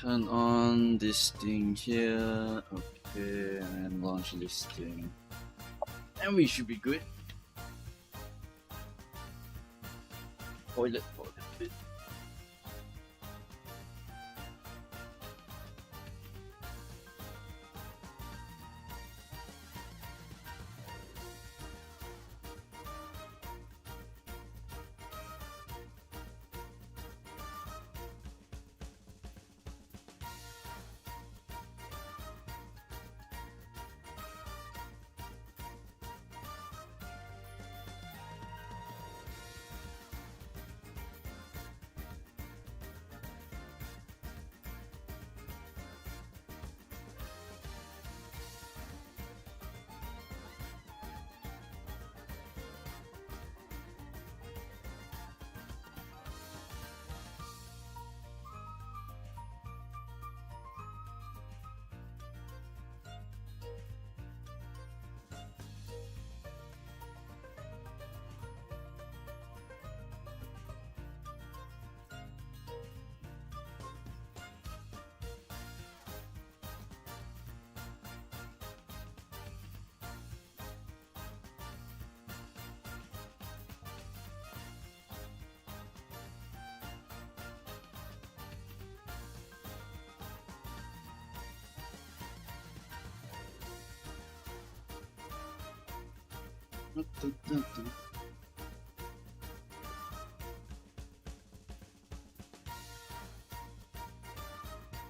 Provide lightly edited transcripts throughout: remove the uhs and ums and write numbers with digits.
turn on this thing here. Okay, and launch this thing. And we should be good. Toilet.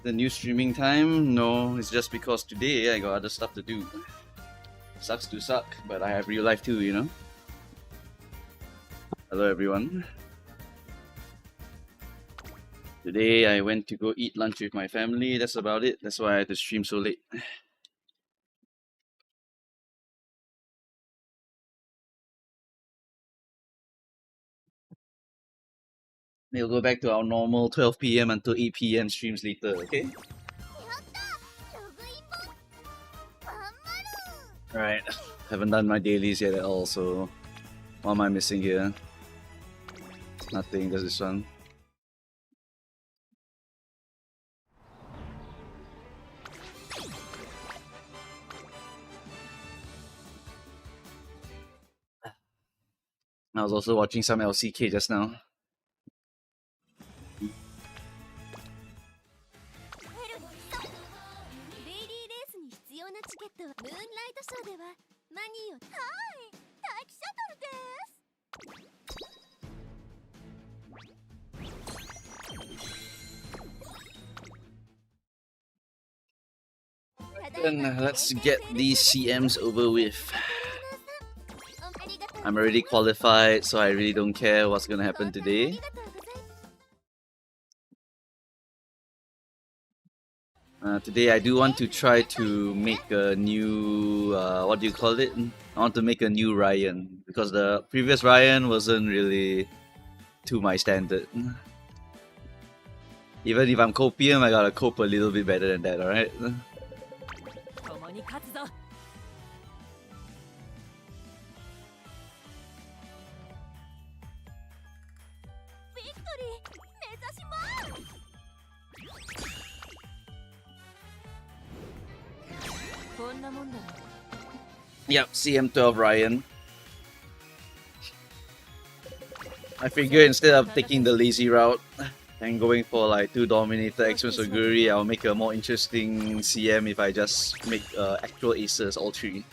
The new streaming time? No, it's just because today I got other stuff to do. Sucks to suck, but I have real life too, you know? Hello everyone. Today I went to go eat lunch with my family, that's about it. That's why I had to stream so late. We'll go back to our normal 12 PM until 8 PM streams later, okay? Alright, haven't done my dailies yet at all, so what am I missing here? Nothing, just this one. I was also watching some LCK just now. Then let's get these CMs over with. I'm already qualified, so I really don't care what's gonna happen today. Today I do want to try to make a new, what do you call it? I want to make a new Ryan, because the previous Ryan wasn't really to my standard. Even if I'm copium, I gotta cope a little bit better than that, alright? Yep, CM12 Ryan. I figure instead of taking the lazy route and going for like 2 Dominator, Xmas or Guri, I'll make a more interesting CM if I just make actual aces, all 3.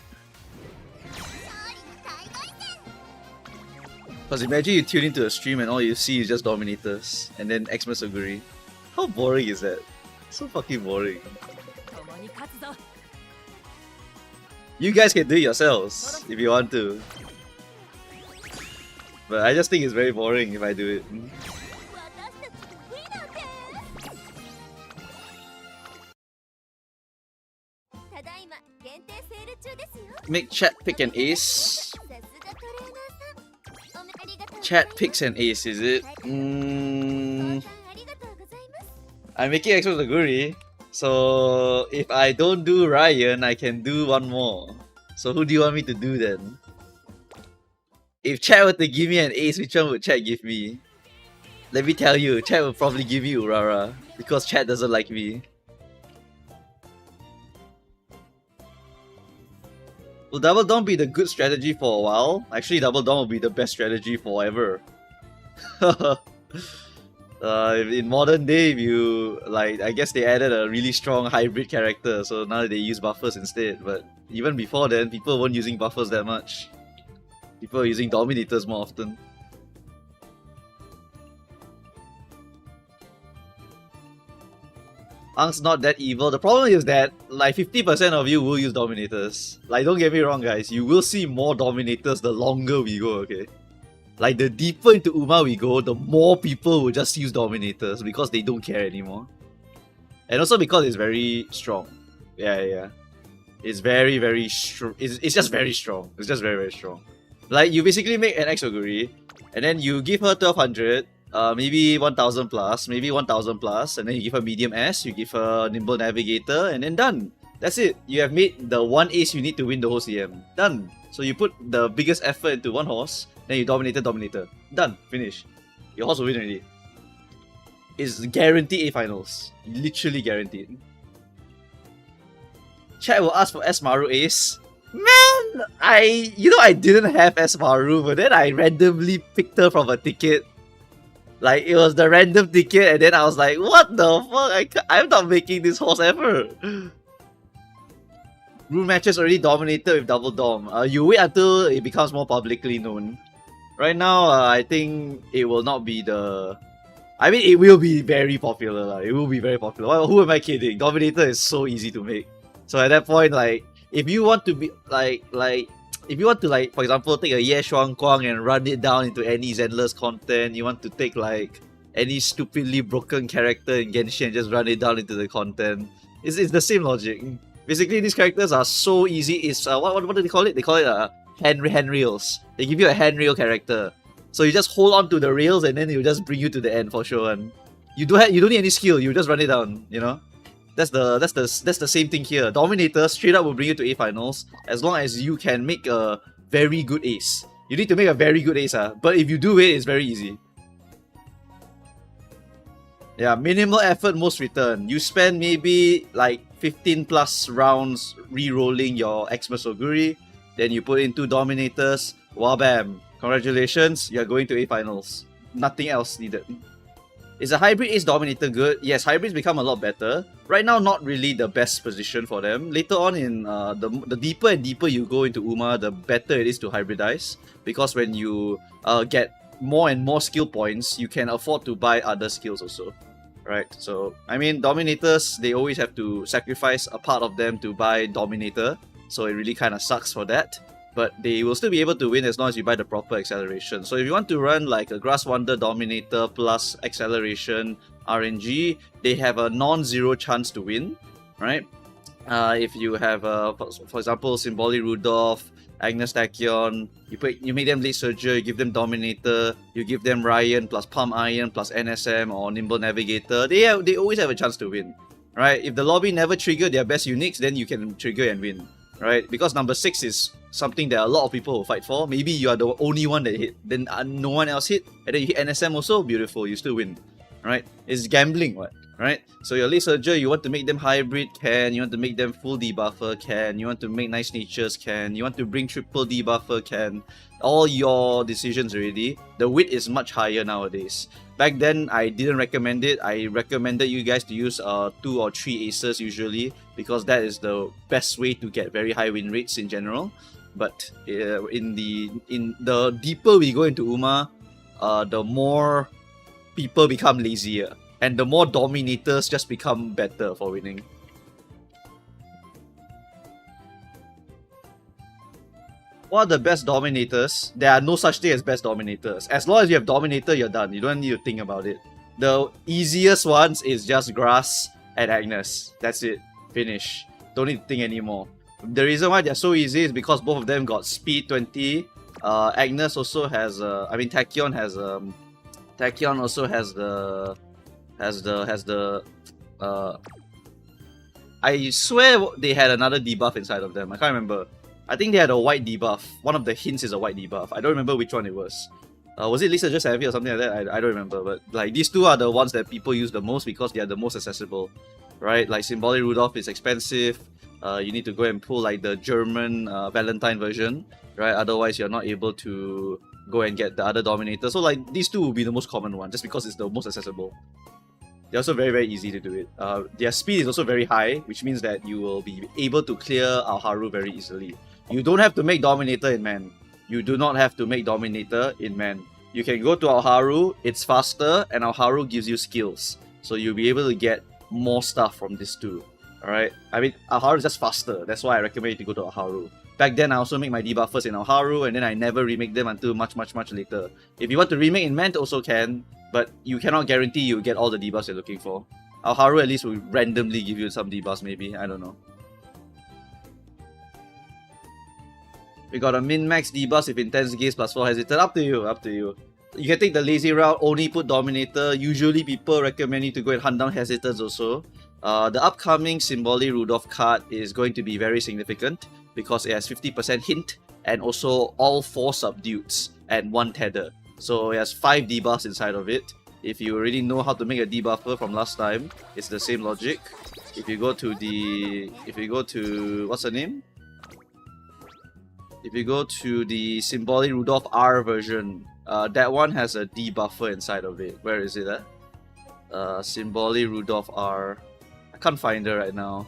Because imagine you tune into a stream and all you see is just Dominators and then Xmas or Guri. How boring is that? So fucking boring. You guys can do it yourselves if you want to. But I just think it's very boring if I do it. Make chat pick an ace. Chat picks an ace, is it? I'm making Xmas Aguri. So if I don't do Ryan, I can do one more. So who do you want me to do then? If chat were to give me an ace, which one would chat give me? Let me tell you, chat will probably give you Urara because chat doesn't like me. Will Double Down be the good strategy for a while? Actually, Double Down will be the best strategy forever. In modern day, if you like, I guess they added a really strong hybrid character, so now they use buffers instead. But even before then, people weren't using buffers that much. People are using dominators more often. Ang's not that evil. The problem is that like 50% of you will use dominators. Like, don't get me wrong, guys. You will see more dominators the longer we go, okay? Like, the deeper into Uma we go, the more people will just use dominators because they don't care anymore. And also because it's very strong. Yeah. It's very, very strong. It's just very strong. It's just very, very strong. Like, you basically make an Exoguri, and then you give her 1200, maybe 1000 plus, maybe 1000 plus, and then you give her medium S, you give her Nimble Navigator, and then done. That's it. You have made the one ace you need to win the whole CM. Done. So you put the biggest effort into one horse, then you Dominator. Done. Finish. Your horse will win already. It's guaranteed A finals. Literally guaranteed. Chat will ask for S Maru ace. Man, I didn't have S Maru, but then I randomly picked her from a ticket. Like, it was the random ticket, and then I was like, what the fuck? I'm not making this horse ever. Rune matches already dominated with double dom. You wait until it becomes more publicly known. Right now, I think it will not be the... I mean, it will be very popular. It will be very popular. Well, who am I kidding? Dominator is so easy to make. So at that point, like, if you want to be, if you want to, like, for example, take a Ye Shuang Guang and run it down into any Zenless content, you want to take, like, any stupidly broken character in Genshin and just run it down into the content, it's the same logic. Basically, these characters are so easy. It's, what do they call it? They call it hand rails. They give you a hand rail character. So you just hold on to the rails and then it'll just bring you to the end for sure. And you don't need any skill, you just run it down, you know? That's the same thing here. Dominator straight up will bring you to A finals as long as you can make a very good ace. You need to make a very good ace, but if you do it, it's very easy. Yeah, minimal effort, most return. You spend maybe like 15 plus rounds re-rolling your Xmas Oguri, then you put in 2 Dominators, wabam. Congratulations, you're going to A finals. Nothing else needed. Is a hybrid ace dominator good? Yes, hybrids become a lot better. Right now, not really the best position for them. Later on in the deeper and deeper you go into Uma, the better it is to hybridize. Because when you get more and more skill points, you can afford to buy other skills also. Right? So, I mean, dominators, they always have to sacrifice a part of them to buy dominator. So it really kind of sucks for that. But they will still be able to win as long as you buy the proper acceleration. So if you want to run like a Grass Wonder Dominator plus acceleration RNG, they have a non-zero chance to win, right? If you have, for example, Symboli Rudolph, Agnes Tachyon, you make them Late Surger, you give them Dominator, you give them Ryan plus Palm Iron plus NSM or Nimble Navigator, they always have a chance to win, right? If the lobby never trigger their best uniques, then you can trigger and win, right? Because number 6 is something that a lot of people will fight for. Maybe you are the only one that hit, then no one else hit, and then you hit NSM also, beautiful, you still win, right? It's gambling, what? Right? So your Late Surger, you want to make them hybrid, can. You want to make them full debuffer, can. You want to make nice natures, can. You want to bring triple debuffer, can. All your decisions already. The width is much higher nowadays. Back then, I didn't recommend it. I recommended you guys to use 2 or 3 aces usually, because that is the best way to get very high win rates in general. But in the deeper we go into Uma, the more people become lazier. And the more dominators just become better for winning. What are the best dominators? There are no such thing as best dominators. As long as you have dominator, you're done. You don't need to think about it. The easiest ones is just Grass and Agnes. That's it. Finish. Don't need to think anymore. The reason why they're so easy is because both of them got speed 20. Agnes also has Tachyon has Tachyon also has the I swear they had another debuff inside of them. I can't remember. I think they had a white debuff. One of the hints is a white debuff. I don't remember which one it was. Was it Lisa just Savvy or something like that? I don't remember, but like these two are the ones that people use the most because they are the most accessible, right? Like Symbolic Rudolph is expensive. You need to go and pull like the German Valentine version, right? Otherwise, you're not able to go and get the other Dominator. So like these two will be the most common one, just because it's the most accessible. They're also very easy to do it. Their speed is also very high, which means that you will be able to clear Alharu very easily. You don't have to make Dominator in man. You do not have to make Dominator in man. You can go to Alharu, it's faster, and Alharu gives you skills. So you'll be able to get more stuff from this too. Alright? I mean, Alharu is just faster. That's why I recommend you to go to Alharu. Back then, I also make my debuffers in Alharu, and then I never remake them until much later. If you want to remake in Ment, also can, but you cannot guarantee you get all the debuffs you're looking for. Alharu at least will randomly give you some debuffs, maybe. I don't know. We got a min-max debuff if intense gaze plus 4 hesitant. Up to you, up to you. You can take the lazy route, only put Dominator. Usually people recommend you to go and hunt down hesitants also. The upcoming Symbolic Rudolph card is going to be very significant because it has 50% hint and also all 4 subdues and 1 tether. So it has 5 debuffs inside of it. If you already know how to make a debuffer from last time, it's the same logic. If you go to what's the name? If you go to the Symbolic Rudolph R version, that one has a debuffer inside of it. Where is it at? Symbolic Rudolph R. I can't find her right now.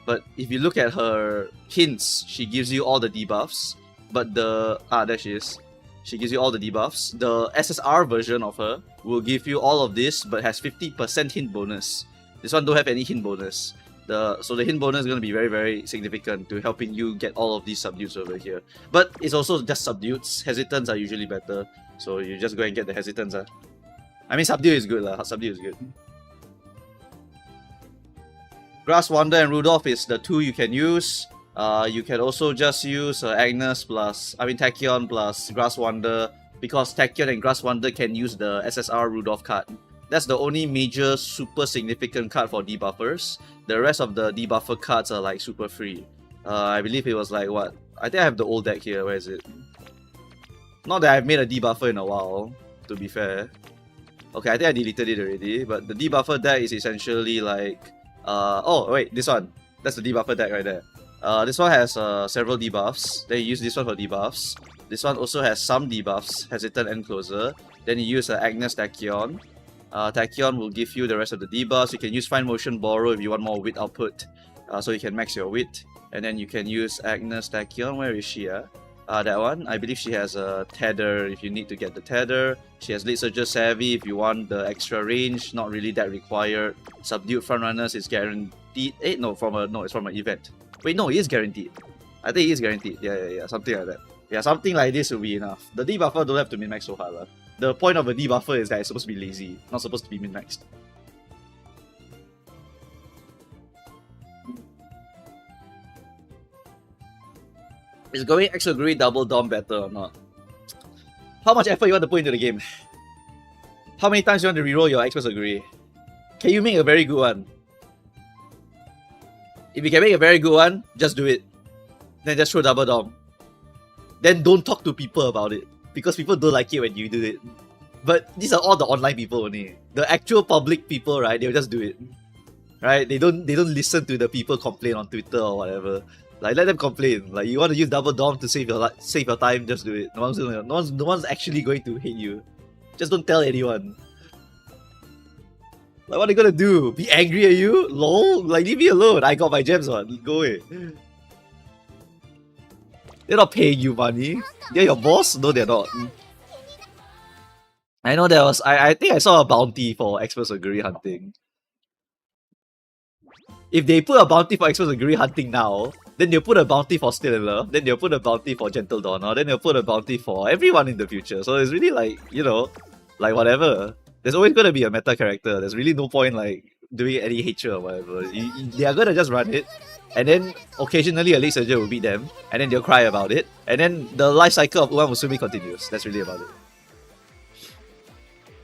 But if you look at her hints, she gives you all the debuffs. But there she is. She gives you all the debuffs. The SSR version of her will give you all of this, but has 50% hint bonus. This one don't have any hint bonus. So the hint bonus is going to be very significant to helping you get all of these subdues over here. But it's also just subdues. Hesitants are usually better. So you just go and get the hesitants. I mean, subdue is good. Subdue is good. Grass Wander and Rudolph is the 2 you can use. You can also just use Agnes plus, Tachyon plus Grass Wander, because Tachyon and Grass Wander can use the SSR Rudolph card. That's the only major super significant card for debuffers. The rest of the debuffer cards are like super free. I believe it was like what? I think I have the old deck here. Where is it? Not that I've made a debuffer in a while, to be fair. Okay, I think I deleted it already. But the debuffer deck is essentially like... oh, wait, this one. That's the debuffer deck right there. This one has several debuffs. Then you use this one for debuffs. This one also has some debuffs, Hesitant and Closer. Then you use Agnes Tachyon. Tachyon will give you the rest of the debuffs. You can use Fine Motion Borrow if you want more wit output. So you can max your wit. And then you can use Agnes Tachyon. Where is she? That one. I believe she has a tether if you need to get the tether. She has Late Surger Savvy if you want the extra range. Not really that required. Subdued Frontrunners is guaranteed. No, it's from an event. Wait, no, it is guaranteed. I think it is guaranteed. Yeah. Something like that. Yeah, something like this will be enough. The debuffer don't have to min-max so hard. The point of a debuffer is that it's supposed to be lazy, not supposed to be min-maxed. Is going Exogre double dom better or not? How much effort you want to put into the game? How many times you want to reroll your Express Agree? Can you make a very good one? If you can make a very good one, just do it. Then just throw double dom. Then don't talk to people about it, because people don't like it when you do it. But these are all the online people only. The actual public people, right? They'll just do it. Right? They don't listen to the people complain on Twitter or whatever. Like, let them complain. Like, you want to use double dom to save your time, just do it. No one's actually going to hate you. Just don't tell anyone. Like, what are you gonna do? Be angry at you? Lol? Like, leave me alone. I got my gems on. Go away. They're not paying you money. They're your boss? No, they're not. I know there was... I think I saw a bounty for Express Agree hunting. If they put a bounty for Express Agree hunting now, then they'll put a bounty for Still in Love, then they'll put a bounty for Gentle Donor, then they'll put a bounty for everyone in the future. So it's really like, you know, like whatever. There's always going to be a meta character. There's really no point like doing any hatred or whatever. They are going to just run it, and then occasionally a Late Surger will beat them, and then they'll cry about it, and then the life cycle of Uwan Musume continues. That's really about it.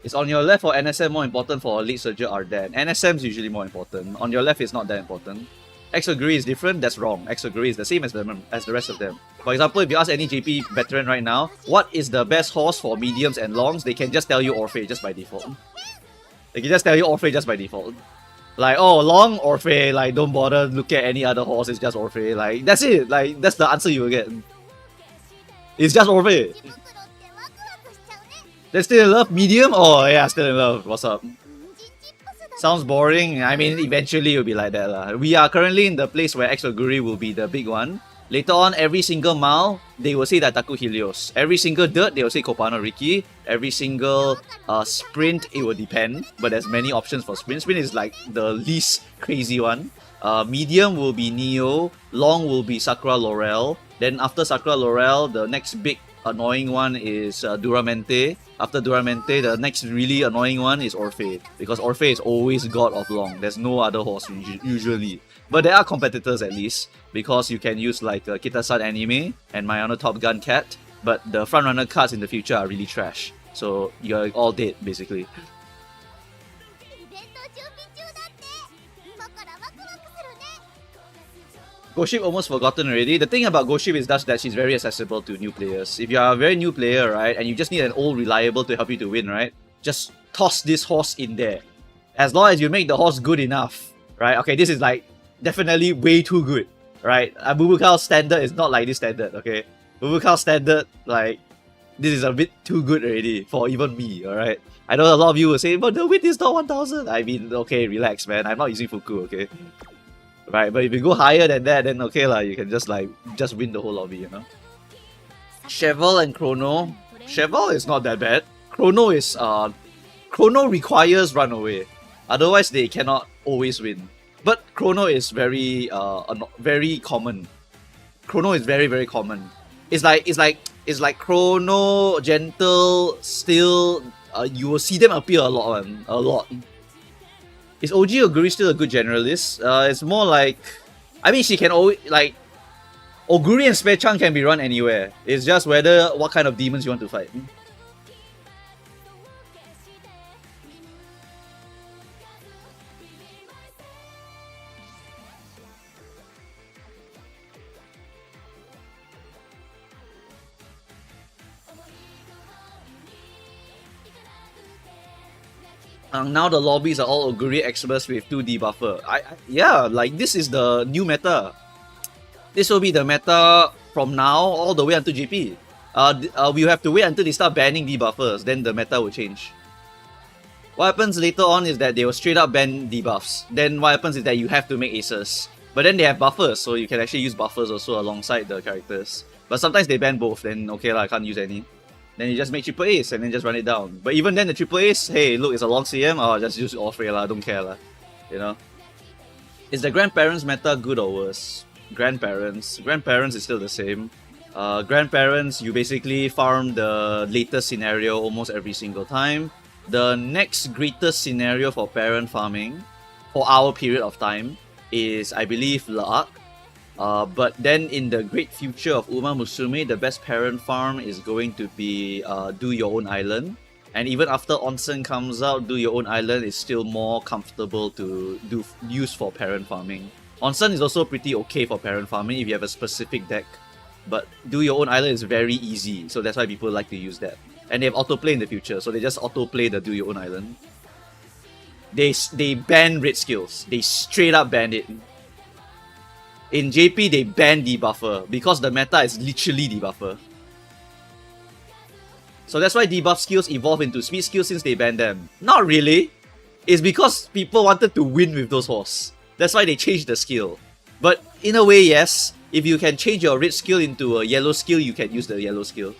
Is on your left or NSM more important for a Late Surger Arden? NSM is usually more important. On your left is not that important. Exoguri is different, that's wrong. Exoguri is the same as the rest of them. For example, if you ask any JP veteran right now, what is the best horse for mediums and longs, they can just tell you Orphe just by default. They can just tell you Orphe just by default. Like, oh, long Orphe, like, don't bother look at any other horse, it's just Orphe. Like, that's it. Like, that's the answer you will get. It's just Orphe. They're still in love? Medium? Oh, yeah, still in love. What's up? Sounds boring. I mean, eventually it'll be like that lah. We are currently in the place where Exoguri will be the big one. Later on, every single mile, they will say that Taku Helios. Every single dirt, they will say Kopano Riki. Every single sprint, it will depend. But there's many options for sprint. Sprint is like the least crazy one. Medium will be Neo. Long will be Sakura Laurel. Then after Sakura Laurel, the next big annoying one is Duramente. After Duramente, the next really annoying one is Orphe. Because Orphe is always god of long. There's no other horse usually. But there are competitors at least. Because you can use like Kitasan Anime and Mayano Top Gun Cat. But the frontrunner cards in the future are really trash. So you're all dead basically. Goship almost forgotten already. The thing about Goship is that she's very accessible to new players. If you are a very new player, right, and you just need an old reliable to help you to win, right, just toss this horse in there. As long as you make the horse good enough, right? Okay, this is like definitely way too good, right? Bubukal's standard is not like this standard, okay? Bubukal's standard, like, this is a bit too good already for even me, alright? I know a lot of you will say, but the win is not 1000. I mean, okay, relax, man. I'm not using Fuku, okay? Right, but if you go higher than that, then okay lah, you can just win the whole lobby, you know. Cheval and Chrono. Cheval is not that bad. Chrono is Chrono requires runaway. Otherwise they cannot always win. But Chrono is very very common. Chrono is very, very common. It's like Chrono, Gentle, still you will see them appear a lot, a lot. Is OG Oguri still a good generalist? It's more like... I mean, she can always... Like... Oguri and Spechan can be run anywhere. It's just what kind of demons you want to fight. Now the lobbies are all Oguri experts with 2 debuffer. Yeah, like this is the new meta. This will be the meta from now all the way until GP. We have to wait until they start banning debuffers, then the meta will change. What happens later on is that they will straight up ban debuffs. Then what happens is that you have to make aces. But then they have buffers, so you can actually use buffers also alongside the characters. But sometimes they ban both, then okay lah, I can't use any. Then you just make triple ace and then just run it down. But even then the triple ace, hey look, it's a long CM, oh just use Orphe lah, don't care lah. You know? Is the grandparents meta good or worse? Grandparents is still the same. Grandparents, you basically farm the latest scenario almost every single time. The next greatest scenario for parent farming for our period of time is, I believe, La'ak. But then in the great future of Uma Musume, the best parent farm is going to be Do Your Own Island. And even after Onsen comes out, Do Your Own Island is still more comfortable to use for parent farming. Onsen is also pretty okay for parent farming if you have a specific deck. But Do Your Own Island is very easy, so that's why people like to use that. And they have autoplay in the future, so they just autoplay the Do Your Own Island. They ban red skills. They straight up ban it. In JP, they ban debuffer because the meta is literally debuffer. So that's why debuff skills evolve into speed skills since they banned them. Not really. It's because people wanted to win with those horses. That's why they changed the skill. But in a way, yes. If you can change your red skill into a yellow skill, you can use the yellow skill.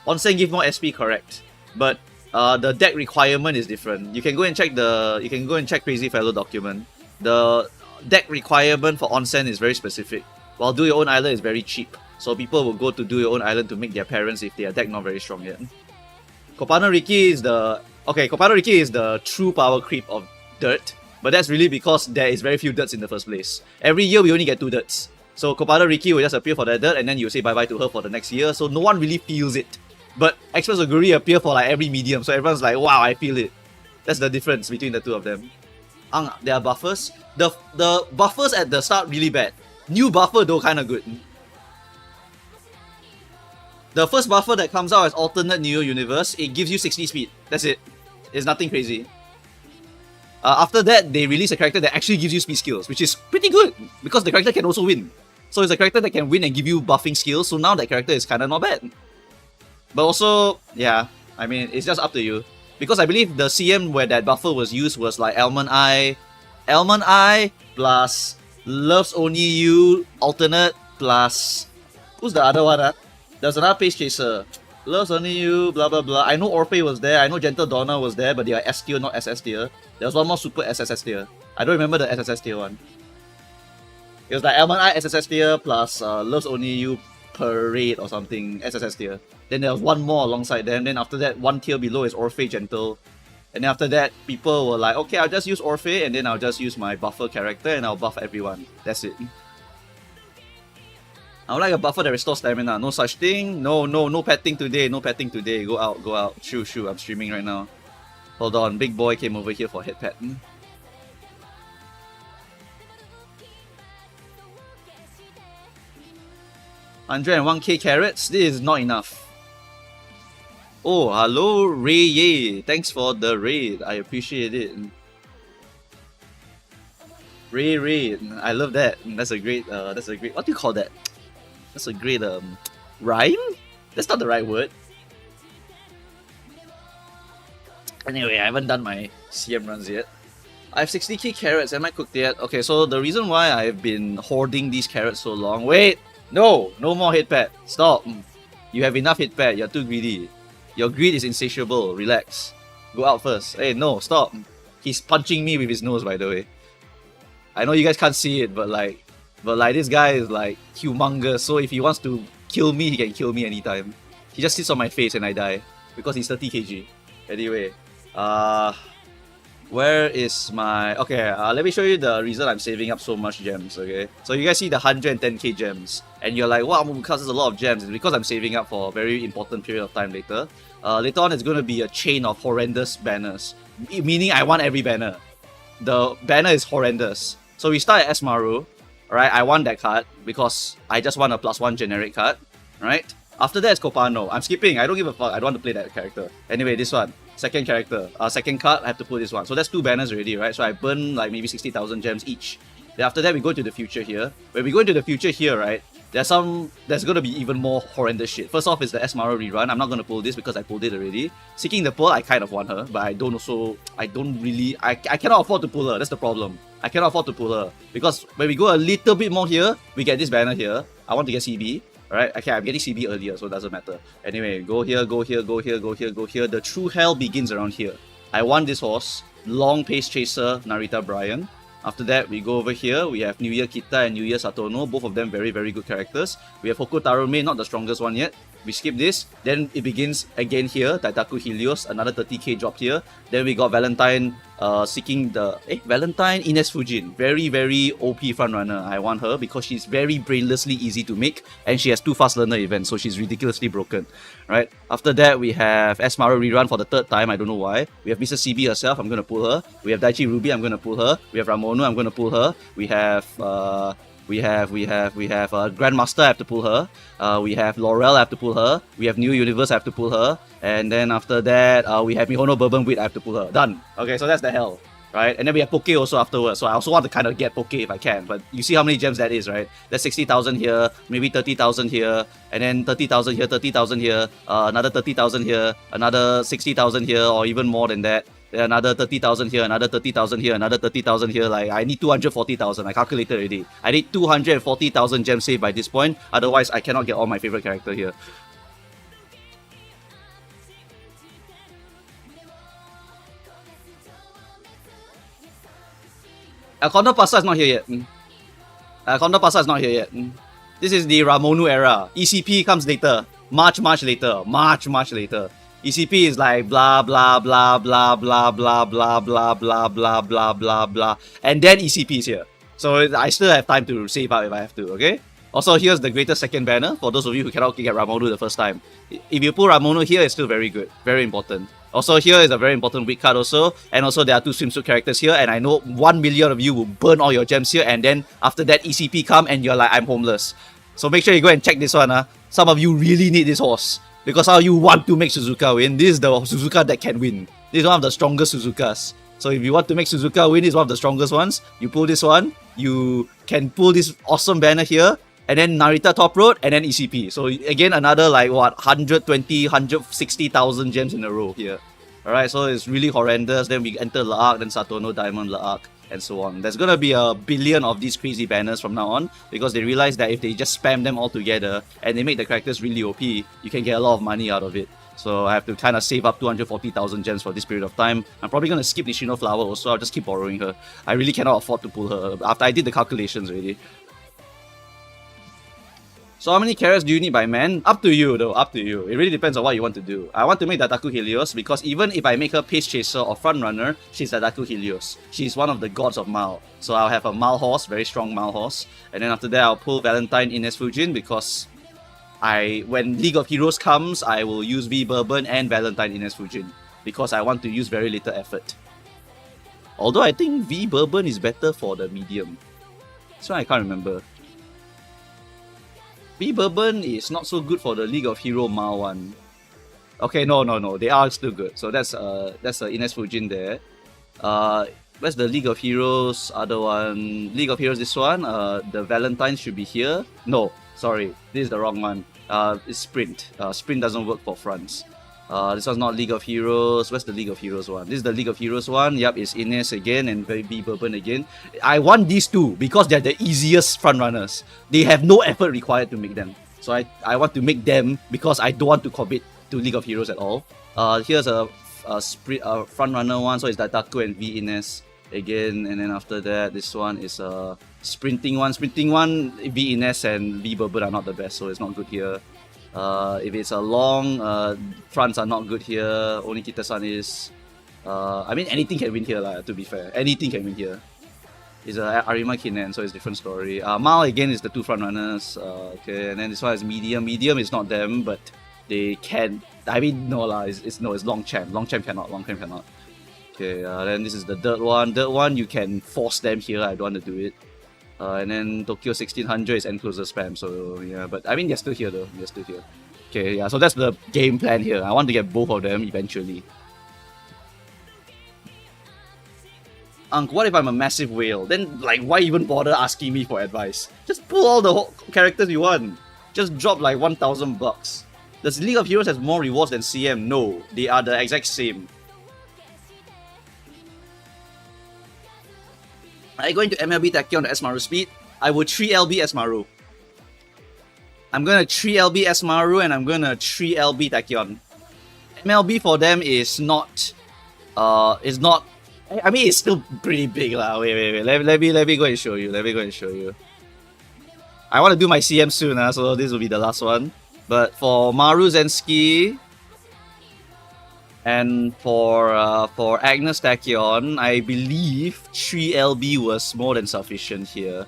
Onsen give more SP, correct. But the deck requirement is different. You can go and check Crazy Fellow document. The deck requirement for Onsen is very specific, while Do Your Own Island is very cheap. So people will go to Do Your Own Island to make their parents if their deck not very strong yet. Kopano Riki is the true power creep of dirt, but that's really because there is very few dirts in the first place. Every year we only get 2 dirts. So Kopano Riki will just appear for that dirt and then you say bye-bye to her for the next year, so no one really feels it. But Express Oguri appear for like every medium, so everyone's like, wow, I feel it. That's the difference between the two of them. There are buffers. The buffers at the start really bad. New buffer though kinda good. The first buffer that comes out as alternate Neo Universe, it gives you 60 speed. That's it. It's nothing crazy. After that, they release a character that actually gives you speed skills, which is pretty good because the character can also win. So it's a character that can win and give you buffing skills, so now that character is kinda not bad. But also, yeah, I mean, it's just up to you. Because I believe the CM where that buffer was used was like Almond Eye plus Loves Only You alternate plus... Who's the other one? There's another Pace Chaser. Loves Only You, blah blah blah. I know Orphe was there, I know Gentle Donna was there, but they are S tier, not SS tier. There was one more super SSS tier. I don't remember the SSS tier one. It was like Almond Eye SSS tier plus Loves Only You Parade or something, SSS tier. Then there was one more alongside them. Then after that, one tier below is Orphe Gentle. And then after that, people were like, okay, I'll just use Orphe and then I'll just use my buffer character and I'll buff everyone. That's it. I would like a buffer that restores stamina. No such thing. No petting today. No petting today. Go out. Shoo. I'm streaming right now. Hold on. Big boy came over here for head pet. 101k carrots? This is not enough. Oh, hello Ray Ye. Thanks for the raid. I appreciate it. Ray. I love that. That's a great what do you call that? That's a great rhyme? That's not the right word. Anyway, I haven't done my CM runs yet. I have 60k carrots. Am I cooked yet? Okay, so the reason why I've been hoarding these carrots so long... Wait! No more hit pad. Stop. You have enough hit pad. You're too greedy. Your greed is insatiable. Relax. Go out first. Hey, no, stop. He's punching me with his nose, by the way. I know you guys can't see it, but like this guy is like humongous. So if he wants to kill me, he can kill me anytime. He just sits on my face and I die because he's 30 kg. Anyway, where is my... Okay, let me show you the reason I'm saving up so much gems, okay? So you guys see the 110k gems, and you're like, wow, because there's a lot of gems. It's because I'm saving up for a very important period of time later. Later on, it's going to be a chain of horrendous banners, meaning I want every banner. The banner is horrendous. So we start at Esmaru, alright? I want that card because I just want a +1 generic card, right? After that, it's Copano. I'm skipping. I don't give a fuck. I don't want to play that character. Anyway, this one. Second character. Second card, I have to pull this one. So that's 2 banners already, right? So I burn like maybe 60,000 gems each. Then after that, we go to the future here. When we go into the future here, right? There's going to be even more horrendous shit. First off is the Esmaro rerun. I'm not going to pull this because I pulled it already. Seeking the Pearl, I kind of want her. But I cannot afford to pull her. That's the problem. I cannot afford to pull her. Because when we go a little bit more here, we get this banner here. I want to get CB. Alright, okay, I'm getting CB earlier, so it doesn't matter. Anyway, go here. The true hell begins around here. I want this horse. Long Pace Chaser, Narita Bryan. After that, we go over here. We have New Year Kita and New Year Satono. Both of them very, very good characters. We have Hokutarome, not the strongest one yet. We skip this. Then it begins again here. Taitaku Helios, another 30k drop here. Then we got Valentine seeking the... Valentine Ines Fujin. Very, very OP frontrunner. I want her because she's very brainlessly easy to make. And she has 2 fast learner events, so she's ridiculously broken. Right? After that, we have Esmaro rerun for the 3rd time. I don't know why. We have Mrs. CB herself. I'm going to pull her. We have Daichi Ruby. I'm going to pull her. We have Ramono. I'm going to pull her. We have Grandmaster, I have to pull her. We have Laurel, I have to pull her. We have New Universe, I have to pull her. And then after that, we have Mihono Bourbon Wheat, I have to pull her. Done. Okay, so that's the hell. Right? And then we have Poke also afterwards. So I also want to kind of get Poke if I can. But you see how many gems that is, right? That's 60,000 here, maybe 30,000 here, and then 30,000 here, 30,000 here, another 30,000 here, another 60,000 here, or even more than that. Another 30,000 here, another 30,000 here, another 30,000 here. Like, I need 240,000. I calculated already. I need 240,000 gems saved by this point. Otherwise, I cannot get all my favorite character here. Alconda Pasa is not here yet. Alconda Pasa is not here yet. This is the Ramonu era. ECP comes later. Much later. Much later. ECP is like blah blah blah blah blah blah blah blah blah blah blah blah blah, and then ECP is here. So I still have time to save up if I have to. Okay. Also, here's the greatest second banner for those of you who cannot get Ramono the first time. If you pull Ramono here, it's still very good, very important. Also, here is a very important weak card also. And also, there are 2 swimsuit characters here. And I know 1 million of you will burn all your gems here. And then after that, ECP come and you're like, I'm homeless. So make sure you go and check this one. Some of you really need this horse. Because how you want to make Suzuka win. This is the Suzuka that can win. This is one of the strongest Suzukas. So if you want to make Suzuka win, this is one of the strongest ones. You pull this one. You can pull this awesome banner here. And then Narita top road, and then ECP. So again, another like what, 120, 160,000 gems in a row here. Alright, so it's really horrendous. Then we enter La'ak, then Satono, Diamond, La'ak, and so on. There's gonna be a billion of these crazy banners from now on, because they realize that if they just spam them all together, and they make the characters really OP, you can get a lot of money out of it. So I have to kind of save up 240,000 gems for this period of time. I'm probably gonna skip Nishino Flower also, I'll just keep borrowing her. I really cannot afford to pull her, after I did the calculations already. So how many carrots do you need by man? Up to you though, up to you. It really depends on what you want to do. I want to make Dataku Helios because even if I make her Pace Chaser or Front Runner, she's Dataku Helios. She's one of the gods of Mal. So I'll have a Mal horse, very strong Mal horse. And then after that I'll pull Valentine Ines Fujin because when League of Heroes comes, I will use V Bourbon and Valentine Ines Fujin. Because I want to use very little effort. Although I think V Bourbon is better for the medium. So I can't remember. V Bourbon is not so good for the League of Hero Mal one. Okay, no, they are still good. So that's Ines Fujin there. Where's the League of Heroes other one? League of Heroes this one. The Valentine should be here. No, sorry, this is the wrong one. It's Sprint. Sprint doesn't work for fronts. This one's not League of Heroes. Where's the League of Heroes one? This is the League of Heroes one. Yep, it's Ines again and V Bourbon again. I want these two because they're the easiest front runners. They have no effort required to make them. So I want to make them because I don't want to commit to League of Heroes at all. Here's a front runner one, so it's Dataku and V Ines again. And then after that, this one is a sprinting one. Sprinting one, V Ines and V Bourbon are not the best, so it's not good here. If it's a long, fronts are not good here. Only Kita-san is. I mean, anything can win here, to be fair. Anything can win here. It's Arima Kinnen, so it's a different story. Mal again is the 2 front runners. Okay, and then this one is medium. Medium is not them, but they can. I mean, no lah. It's Longchamp. Longchamp cannot. Longchamp cannot. Okay, then this is the dirt one. Dirt one, you can force them here. I don't want to do it. And then Tokyo 1600 is enclosure spam, so yeah, but I mean they're still here though, they're still here. Okay, yeah, so that's the game plan here. I want to get both of them eventually. What if I'm a massive whale? Then like why even bother asking me for advice? Just pull all the characters you want. Just drop like 1,000 bucks. Does League of Heroes has more rewards than CM? No, they are the exact same. I going to MLB Tachyon Esmaru speed. I will 3LB Esmaru. I'm gonna 3LB Esmaru and I'm gonna 3LB Tachyon. MLB for them is not I mean it's still pretty big lah. Wait. Let me go and show you. I want to do my CM soon, so this will be the last one. But for Maru Zensky and for Agnes Tachyon, I believe 3LB was more than sufficient here.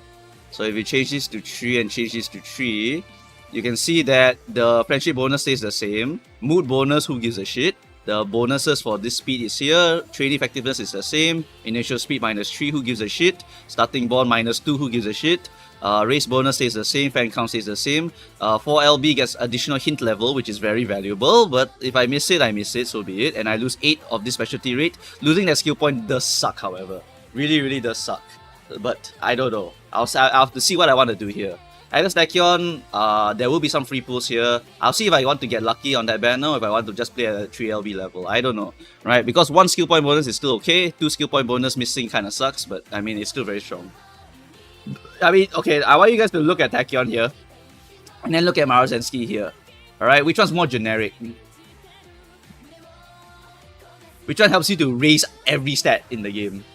So if you change this to 3 and change this to 3, you can see that the friendship bonus stays the same. Mood bonus, who gives a shit? The bonuses for this speed is here. Trade effectiveness is the same. Initial speed -3, who gives a shit? Starting bond -2, who gives a shit? Race bonus stays the same, fan count stays the same. 4LB gets additional hint level, which is very valuable, but if I miss it, I miss it, so be it. And I lose 8 of this specialty rate. Losing that skill point does suck, however. Really does suck. But I don't know. I'll have to see what I want to do here. Agnes Tachyon, there will be some free pulls here. I'll see if I want to get lucky on that banner or if I want to just play at a 3LB level. I don't know, right? Because 1 skill point bonus is still okay. 2 skill point bonus missing kind of sucks, but I mean, it's still very strong. I mean, okay, I want you guys to look at Tachyon here. And then look at Marozensky here. Alright, which one's more generic? Which one helps you to raise every stat in the game?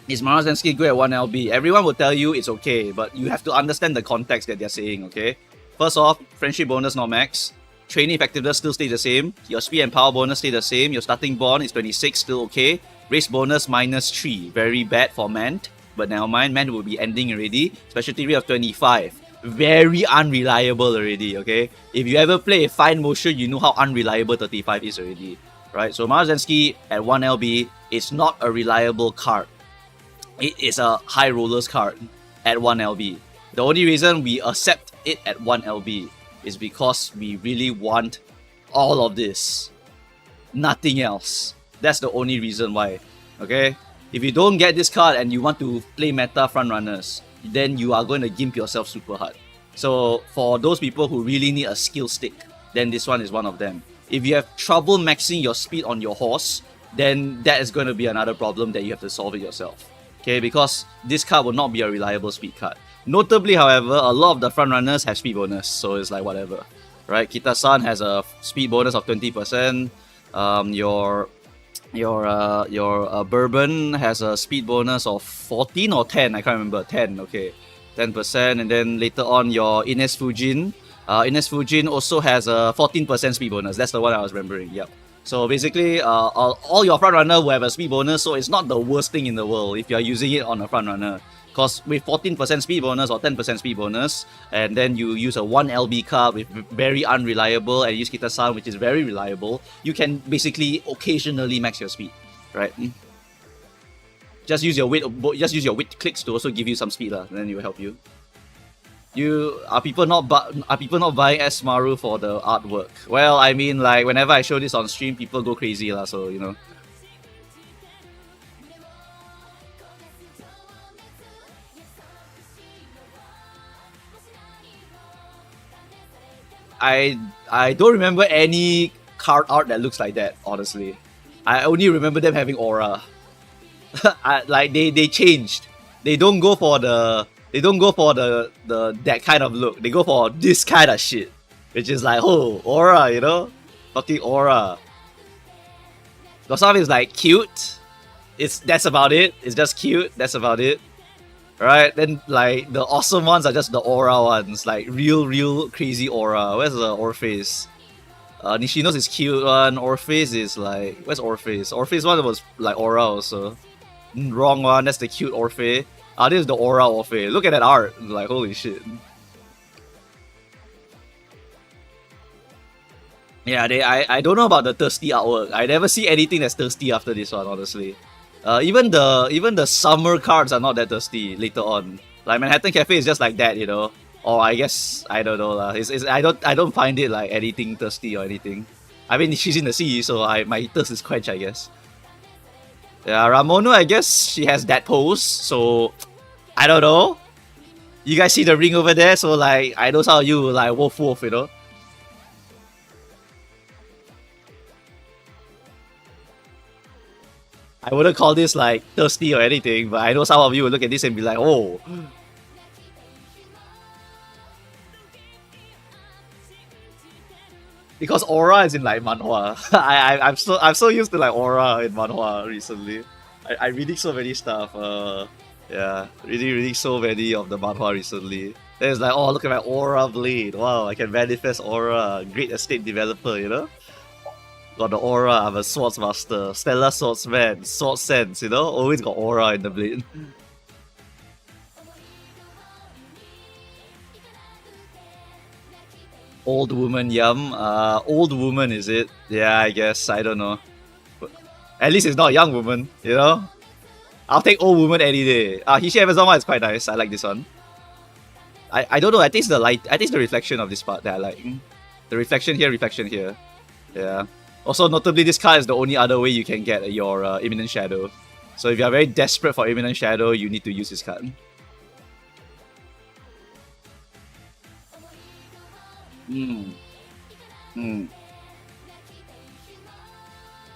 Is Marozensky good at 1LB? Everyone will tell you it's okay, but you have to understand the context that they're saying, okay? First off, friendship bonus not max. Training effectiveness still stay the same. Your speed and power bonus stay the same. Your starting bond is 26, still okay. Race bonus -3, very bad for Mant. but never mind, man, will be ending already. Specialty rate of 25. Very unreliable already, okay? If you ever play Fine Motion, you know how unreliable 35 is already, right? So Marzensky at 1 LB is not a reliable card. It is a high rollers card at 1 LB. The only reason we accept it at 1 LB is because we really want all of this. Nothing else. That's the only reason why, okay? If you don't get this card and you want to play meta frontrunners, then you are going to gimp yourself super hard. So for those people who really need a skill stick, then this one is one of them. If you have trouble maxing your speed on your horse, then that is going to be another problem that you have to solve it yourself. Okay, because this card will not be a reliable speed card. Notably, however, a lot of the frontrunners have speed bonus, so it's like whatever. Right? Kita-san has a speed bonus of 20%. Your Bourbon has a speed bonus of 14 or 10, I can't remember, 10, okay, 10%, and then later on your Ines Fujin also has a 14% speed bonus. That's the one I was remembering, yep. So basically, all your frontrunner will have a speed bonus, so it's not the worst thing in the world if you're using it on a frontrunner. Because with 14% speed bonus or 10% speed bonus, and then you use a 1 LB card with very unreliable, and use Kita-san, which is very reliable, you can basically occasionally max your speed, right? Just use your wit clicks to also give you some speed, and then it will help you. Are people not buying S Maru for the artwork? Well, I mean, like whenever I show this on stream, people go crazy, so you know. I don't remember any card art that looks like that, honestly. I only remember them having aura. Like they changed. They don't go for the that kind of look. They go for this kind of shit, which is like, oh, aura, you know, fucking aura. Gosav is like cute. That's about it. It's just cute. That's about it. Right? Then like the awesome ones are just the aura ones, like real crazy aura. Where's the Orpheus? Nishino's is cute one. Orpheus is like, where's Orpheus? Orpheus one was like aura also. Wrong one. That's the cute Orpheus. This is the aura Orpheus. Look at that art. Like holy shit. Yeah, I don't know about the thirsty artwork. I never see anything that's thirsty after this one, honestly. Even the summer cards are not that thirsty later on. Like Manhattan Cafe is just like that, you know. Or I guess I don't know lah. I don't find it like anything thirsty or anything. I mean she's in the sea, so my thirst is quenched, I guess. Yeah, Ramono, I guess she has that pose, so I don't know. You guys see the ring over there, so like I know some of you like wolf, you know. I wouldn't call this like thirsty or anything, but I know some of you will look at this and be like, oh. Because aura is in like manhwa. I'm so used to like aura in manhwa recently. I reading so many stuff. Yeah, reading so many of the manhwa recently. Then it's like, oh, look at my aura blade. Wow, I can manifest aura. Great estate developer, you know. Got the aura. I'm a swords master, stellar swordsman, sword sense. You know, always got aura in the blade. Old woman, yum. Old woman, is it? Yeah, I guess. I don't know. But at least it's not a young woman, you know? I'll take old woman any day. Hishi Amazon one is quite nice. I like this one. I don't know. I think it's the light. I think it's the reflection of this part that I like. The reflection here. Yeah. Also, notably, this card is the only other way you can get your Imminent Shadow. So if you are very desperate for Imminent Shadow, you need to use this card.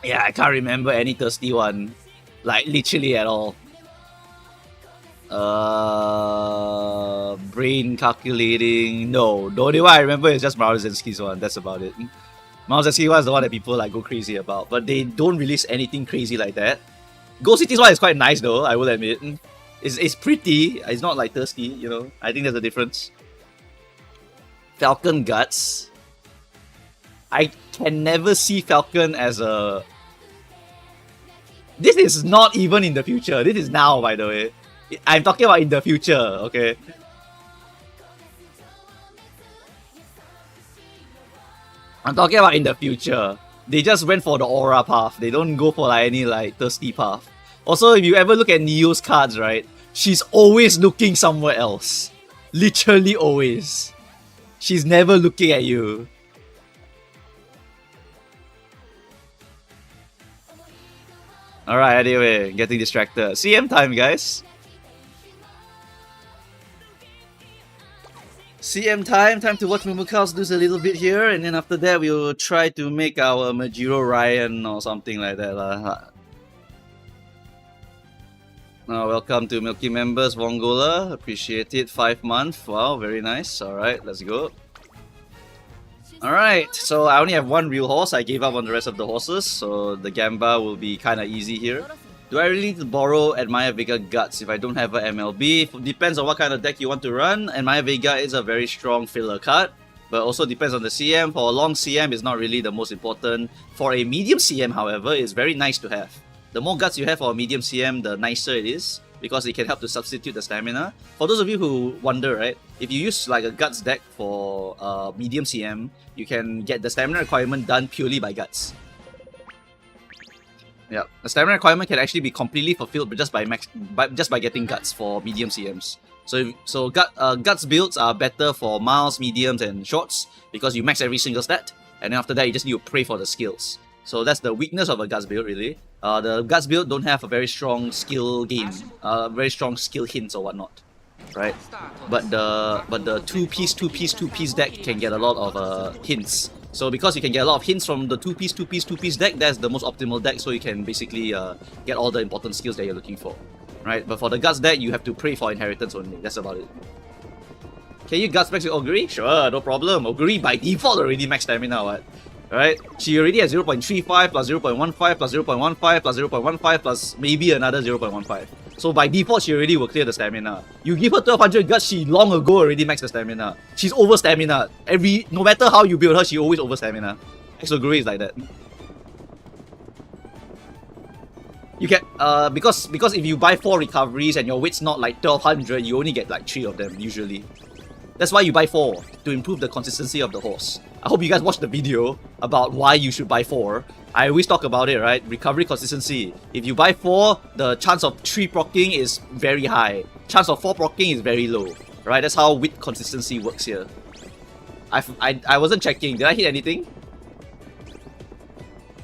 Yeah, I can't remember any thirsty one. Like, literally at all. Brain calculating. No, the only one I remember is just Maruzenski's one. That's about it. Maruzenski one is the one that people like go crazy about. But they don't release anything crazy like that. Ghost City's one is quite nice though, I will admit. It's pretty. It's not like thirsty, you know. I think there's a difference. Falcon Guts. I can never see Falcon as a... This is not even in the future. This is now, by the way. I'm talking about in the future, okay? I'm talking about in the future. They just went for the aura path. They don't go for like any like thirsty path. Also, if you ever look at Neo's cards, right? She's always looking somewhere else. Literally always. She's never looking at you. Alright, anyway, getting distracted. CM time, guys. CM time to watch Mumuka's do a little bit here, and then after that we'll try to make our Majiro Ryan or something like that. Welcome to Milky members, Wongola. Appreciate it. 5 months. Wow, very nice. Alright, let's go. Alright, so I only have one real horse. I gave up on the rest of the horses, so the Gamba will be kinda easy here. Do I really need to borrow Admire Vega Guts if I don't have a MLB? Depends on what kind of deck you want to run. Admire Vega is a very strong filler card, but also depends on the CM. For a long CM, it's not really the most important. For a medium CM, however, it's very nice to have. The more guts you have for a medium CM, the nicer it is, because it can help to substitute the stamina. For those of you who wonder, right, if you use like a guts deck for medium CM, you can get the stamina requirement done purely by guts. Yeah, the stamina requirement can actually be completely fulfilled but just by getting guts for medium CMs. So guts builds are better for miles, mediums, and shorts because you max every single stat, and then after that you just need to pray for the skills. So that's the weakness of a guts build, really. The guts build don't have a very strong skill gain, very strong skill hints or whatnot, right? But the two piece deck can get a lot of hints. So because you can get a lot of hints from the two piece deck, that's the most optimal deck. So you can basically get all the important skills that you're looking for, right? But for the guts deck, you have to pray for inheritance only. That's about it. Can you guts max with Oguri? Sure, no problem. Oguri by default already max stamina, what? Right? She already has 0.35 plus 0.15 plus 0.15 plus 0.15 plus maybe another 0.15. So by default, she already will clear the stamina. You give her 1200 guts, she long ago already maxed the stamina. She's over stamina. No matter how you build her, she always over stamina. Exoguri is like that. You can because if you buy 4 recoveries and your weight's not like 1200, you only get like 3 of them usually. That's why you buy 4, to improve the consistency of the horse. I hope you guys watched the video about why you should buy 4. I always talk about it, right? Recovery consistency. If you buy 4, the chance of 3 proccing is very high. Chance of 4 proccing is very low, right? That's how width consistency works here. I wasn't checking. Did I hit anything?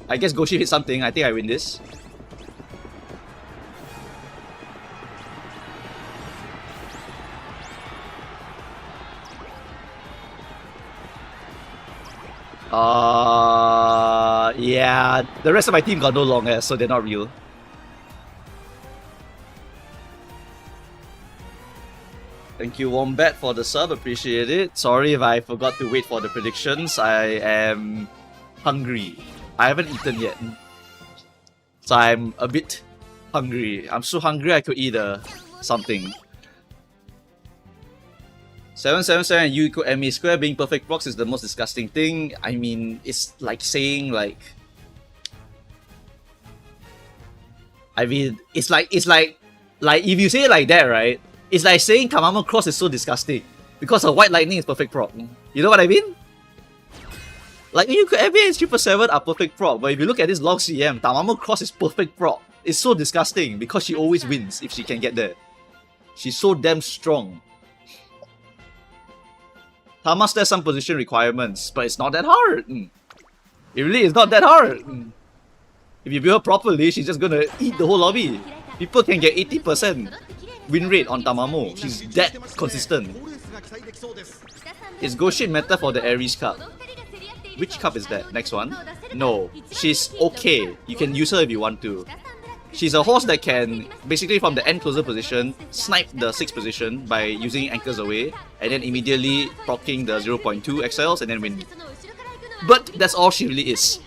I guess Goshi hit something. I think I win this. Yeah, the rest of my team got no long hair, so they're not real. Thank you, Wombat, for the sub. Appreciate it. Sorry if I forgot to wait for the predictions. I am hungry. I haven't eaten yet, so I'm a bit hungry. I'm so hungry I could eat something. 777 U equal MA square. Being perfect procs is the most disgusting thing. I mean, it's like saying like... I mean, it's like if you say it like that, right? It's like saying Kamama Cross is so disgusting because her White Lightning is perfect proc. You know what I mean? Like, you could MA and 777 are perfect proc, but if you look at this long CM, Tamamo Cross is perfect proc. It's so disgusting because she always wins if she can get there. She's so damn strong. Tamas, there's some position requirements, but it's not that hard. It really is not that hard. If you build her properly, she's just gonna eat the whole lobby. People can get 80% win rate on Tamamo. She's that consistent. Is Goshin meta for the Aries Cup? Which cup is that? Next one? No. She's okay. You can use her if you want to. She's a horse that can, basically from the end closer position, snipe the 6th position by using anchors away, and then immediately proccing the 0.2 XLs and then win. But that's all she really is.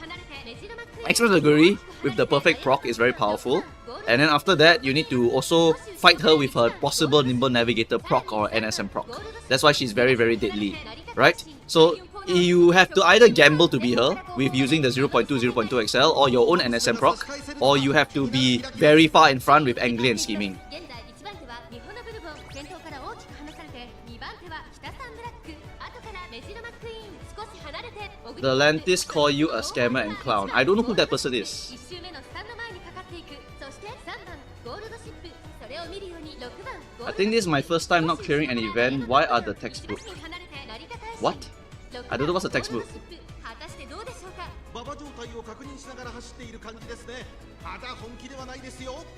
Express Aguri with the perfect proc is very powerful, and then after that you need to also fight her with her possible Nimble Navigator proc or NSM proc. That's why she's very deadly, right? So you have to either gamble to be her with using the 0.2, 0.2 XL or your own NSM proc, or you have to be very far in front with angling and scheming. The Lantis call you a scammer and clown. I don't know who that person is. I think this is my first time not clearing an event. Why are the textbooks? What? I don't know what's a textbook.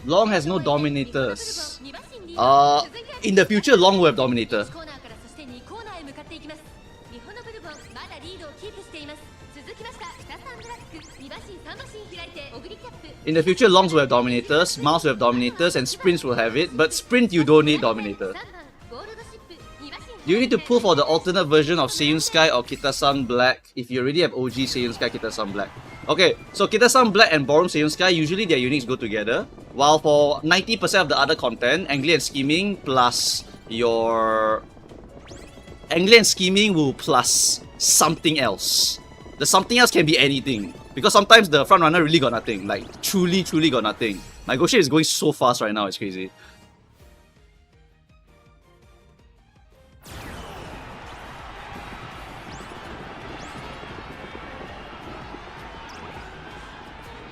Long has no dominators. In the future, Long will have dominator. In the future, Longs will have dominators, Mouse will have dominators, and Sprints will have it. But Sprint, you don't need dominator. Do you need to pull for the alternate version of Seiyun Sky or Kita-san Black if you already have OG Seiyun Sky, Kita-san Black? Okay, so Kita-san Black and Ballroom Seiyun Sky, usually their uniques go together. While for 90% of the other content, Angling and Scheming plus your... Angling and Scheming will plus something else. The something else can be anything. Because sometimes the frontrunner really got nothing. Like, truly got nothing. My Goshe is going so fast right now, it's crazy.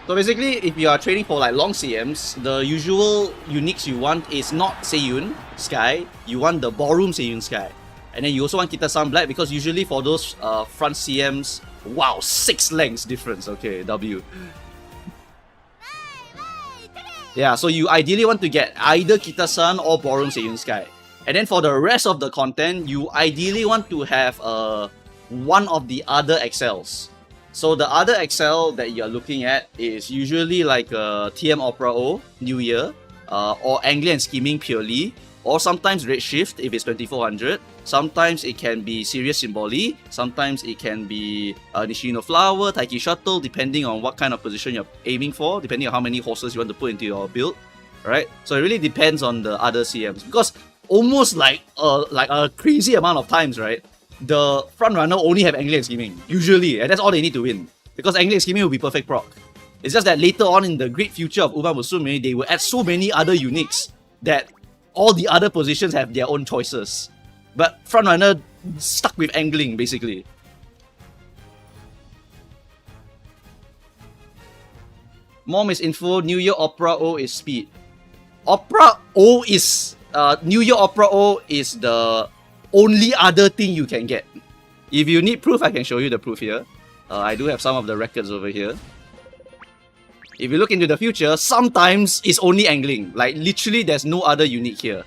So basically, if you are trading for like long CMs, the usual uniques you want is not Seiyun Sky, you want the Ballroom Seiyun Sky. And then you also want Kita-san Black because usually for those front CMs, wow, 6 lengths difference. Okay, W. Yeah, so you ideally want to get either Kita-san or Ballroom Seiyun Sky. And then for the rest of the content, you ideally want to have one of the other XLs. So the other XL that you're looking at is usually like TM Opera O, New Year, or Angling and Scheming purely, or sometimes Redshift if it's 2400. Sometimes it can be Serious Symboli, sometimes it can be Nishino Flower, Taiki Shuttle, depending on what kind of position you're aiming for, depending on how many horses you want to put into your build, right? So it really depends on the other CMs, because almost like a crazy amount of times, right? The front runner only have Angling and Scheming, usually, and that's all they need to win. Because Angling and Scheming will be perfect proc. It's just that later on in the great future of Uma Musume, they will add so many other uniques that all the other positions have their own choices. But front runner stuck with angling, basically. More misinfo, New Year Opera O is speed. Opera O is... New Year Opera O is the only other thing you can get. If you need proof, I can show you the proof here. I do have some of the records over here. If you look into the future, sometimes it's only angling. Like, literally, there's no other unique here.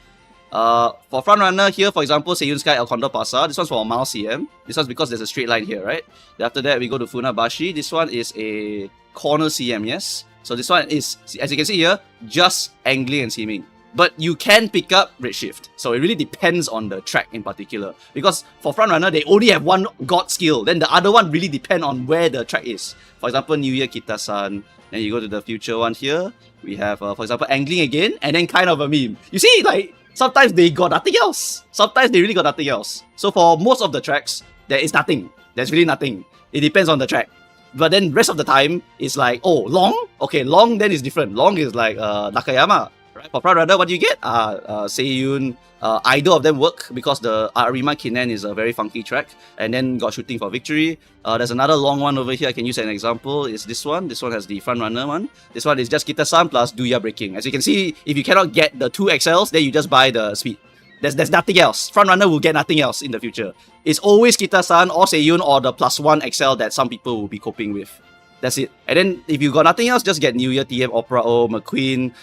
For frontrunner here, for example, Seiyun Sky El Condor Pasa. This one's for a Mao CM. This one's because there's a straight line here, right? Then after that, we go to Funabashi. This one is a corner CM, yes? So this one is, as you can see here, just angling and scheming. But you can pick up Redshift. So it really depends on the track in particular. Because for frontrunner, they only have one god skill. Then the other one really depends on where the track is. For example, New Year Kita-san. Then you go to the future one here. We have, for example, angling again. And then kind of a meme. You see, like, sometimes they got nothing else. Sometimes they really got nothing else. So for most of the tracks, there is nothing. There's really nothing. It depends on the track. But then rest of the time, it's like, oh, long? Okay, long then is different. Long is like Nakayama. Right? For frontrunner, what do you get? Seiyun. Either of them work because the Arima Kinen is a very funky track. And then got Shooting for Victory. There's another long one over here I can use as an example. It's this one. This one has the frontrunner one. This one is just Kita-san plus Duya Breaking. As you can see, if you cannot get the 2 XLs, then you just buy the speed. There's nothing else. Frontrunner will get nothing else in the future. It's always Kita-san or Seiyun or the +1 XL that some people will be coping with. That's it. And then if you got nothing else, just get New Year TM Opera O, McQueen,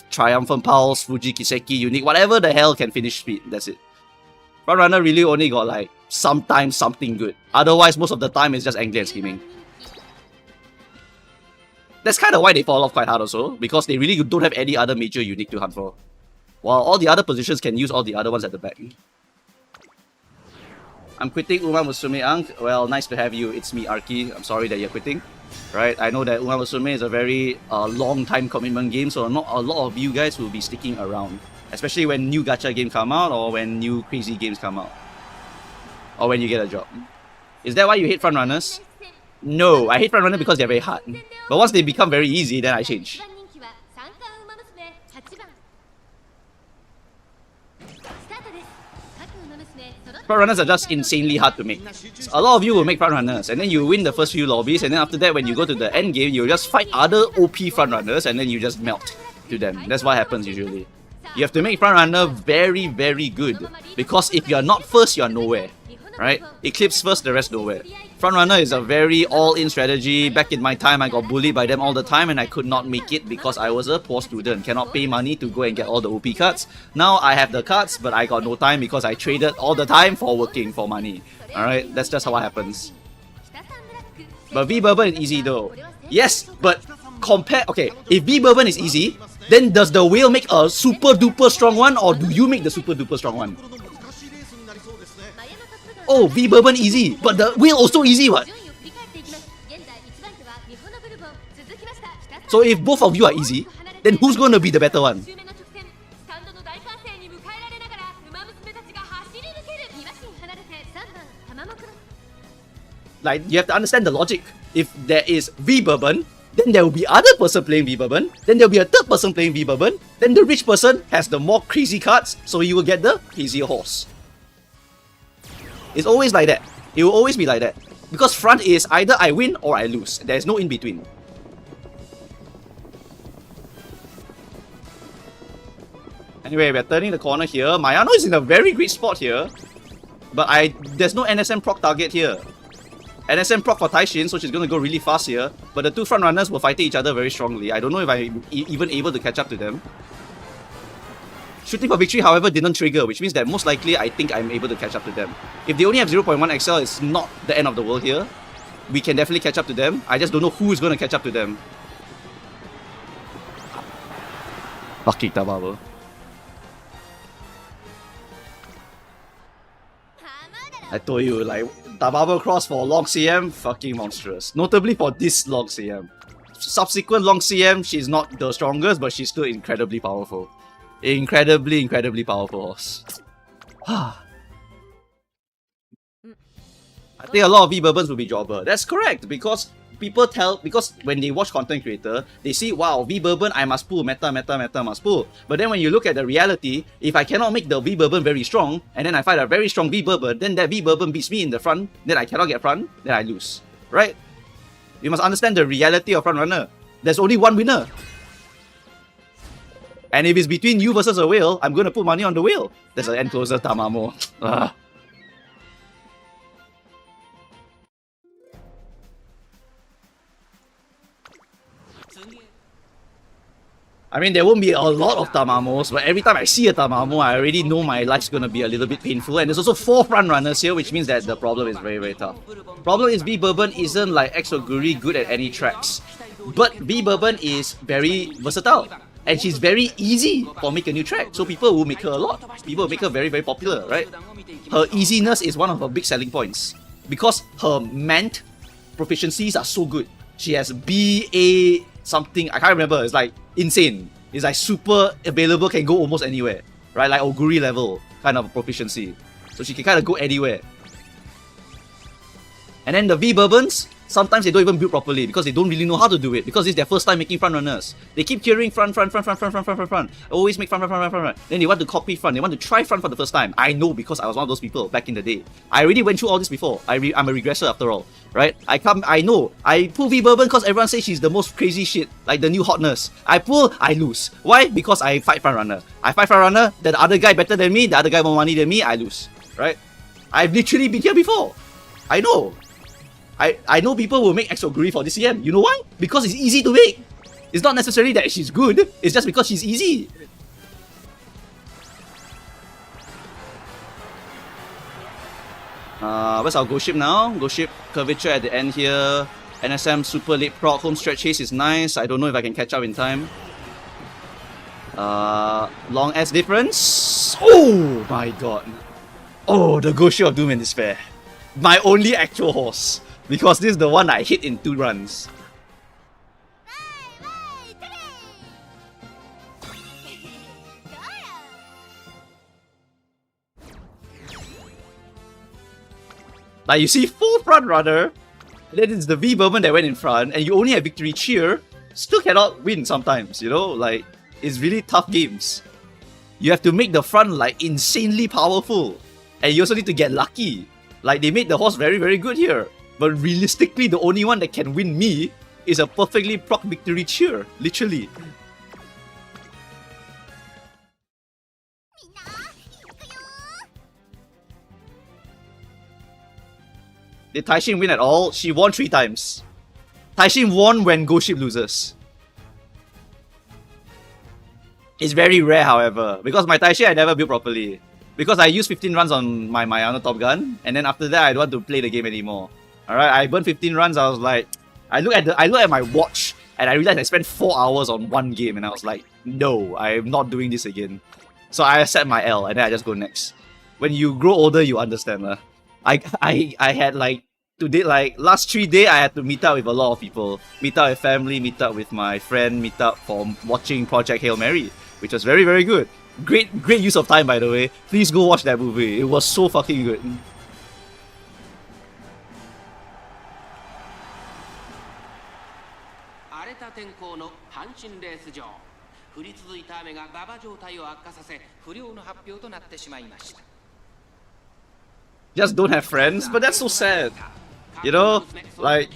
Triumphant Pulse, Fuji Kiseki, Unique, whatever the hell can finish speed. That's it. Frontrunner really only got like sometimes something good. Otherwise, most of the time it's just angling and scheming. That's kind of why they fall off quite hard also, because they really don't have any other major unique to hunt for. While all the other positions can use all the other ones at the back. I'm quitting Uma Musume, Ankh. Well, nice to have you. It's me, Arki. I'm sorry that you're quitting. Right? I know that Uma Musume is a very long time commitment game, so not a lot of you guys will be sticking around. Especially when new gacha games come out or when new crazy games come out. Or when you get a job. Is that why you hate frontrunners? No, I hate frontrunners because they're very hard. But once they become very easy, then I change. Front runners are just insanely hard to make. A lot of you will make front runners, and then you win the first few lobbies, and then after that, when you go to the end game, you just fight other OP front runners, and then you just melt to them. That's what happens usually. You have to make front runner very, very good, because if you are not first, you are nowhere. Right? Eclipse first, the rest nowhere. Frontrunner is a very all-in strategy. Back in my time, I got bullied by them all the time and I could not make it because I was a poor student. Cannot pay money to go and get all the OP cards. Now I have the cards, but I got no time because I traded all the time for working for money. Alright, that's just how it happens. But V-Bourbon is easy though. Yes, but compare... Okay, if V-Bourbon is easy, then does the whale make a super duper strong one or do you make the super duper strong one? Oh, V-Bourbon easy, but the whale also easy what? So if both of you are easy, then who's going to be the better one? Like, you have to understand the logic. If there is V-Bourbon, then there will be other person playing V-Bourbon, then there will be a third person playing V-Bourbon, then the rich person has the more crazy cards, so you will get the crazier horse. It's always like that. It will always be like that. Because front is either I win or I lose. There's no in between. Anyway, we're turning the corner here. Mayano is in a very great spot here. But there's no NSM proc target here. NSM proc for Taishin, so she's going to go really fast here. But the two front runners will fight each other very strongly. I don't know if I'm even able to catch up to them. Shooting for victory, however, didn't trigger, which means that most likely I think I'm able to catch up to them. If they only have 0.1 XL, it's not the end of the world here. We can definitely catch up to them. I just don't know who is going to catch up to them. Fucking Tababo. I told you, like, Tababo cross for long CM, fucking monstrous. Notably for this long CM. Subsequent long CM, she's not the strongest, but she's still incredibly powerful. Incredibly powerful horse. I think a lot of V-Bourbons will be jobber. That's correct, because because when they watch content creator, they see, wow, V-Bourbon, I must pull, meta, must pull. But then when you look at the reality, if I cannot make the V-Bourbon very strong, and then I fight a very strong V-Bourbon, then that V-Bourbon beats me in the front, then I cannot get front, then I lose. Right? You must understand the reality of front runner. There's only one winner. And if it's between you versus a whale, I'm going to put money on the whale. There's an end closer, Tamamo. I mean, there won't be a lot of Tamamos, but every time I see a Tamamo, I already know my life's going to be a little bit painful. And there's also 4 front runners here, which means that the problem is very, very tough. Problem is V-Bourbon isn't like Exoguri good at any tracks. But V-Bourbon is very versatile. And she's very easy for make a new track, so people will make her a lot. People will make her very, very popular, right? Her easiness is one of her big selling points. Because her Mant proficiencies are so good. She has BA something, I can't remember, it's like insane. It's like super available, can go almost anywhere. Right, like Oguri level kind of proficiency. So she can kind of go anywhere. And then the V-Bourbons, sometimes they don't even build properly because they don't really know how to do it because it's their first time making front runners. They keep hearing front. Always make front. Then they want to copy front. They want to try front for the first time. I know because I was one of those people back in the day. I already went through all this before. I'm a regressor after all, right? I know. I pull V-Bourbon because everyone says she's the most crazy shit, like the new hotness. I pull, I lose. Why? Because I fight front runner. I fight front runner, the other guy better than me, the other guy more money than me, I lose, right? I've literally been here before. I know. I know people will make Exoguri for this CM. You know why? Because it's easy to make. It's not necessarily that she's good. It's just because she's easy. Where's our Ghost Ship now? Ghost Ship curvature at the end here. NSM super late proc. Home stretch chase is nice. I don't know if I can catch up in time. Long S difference. Oh my god. Oh, the Ghost Ship of Doom and Despair. My only actual horse. Because this is the one I hit in 2 runs. Like you see 4 front runner, and then it's the V-Bourbon that went in front, and you only have victory cheer, still cannot win sometimes, you know? Like, it's really tough games. You have to make the front like insanely powerful. And you also need to get lucky. Like, they made the horse very, very good here. But realistically, the only one that can win me is a perfectly proc victory cheer. Literally. Did Taishin win at all? She won 3 times. Taishin won when Ghost Ship loses. It's very rare, however, because my Taishin I never built properly. Because I used 15 runs on my other Top Gun, and then after that I don't want to play the game anymore. Alright, I burned 15 runs, I was like, I look at my watch, and I realized I spent 4 hours on one game, and I was like, no, I'm not doing this again. So I set my L, and then I just go next. When you grow older, you understand. I had like, today, like last 3 days, I had to meet up with a lot of people. Meet up with family, meet up with my friend, meet up for watching Project Hail Mary, which was very, very good. Great use of time, by the way. Please go watch that movie. It was so fucking good. 荒れた天候の阪神レース場。降り続いた雨が馬場状態を悪化させ、不良の発表となってしまいました。 Just don't have friends, but that's so sad. You know, like,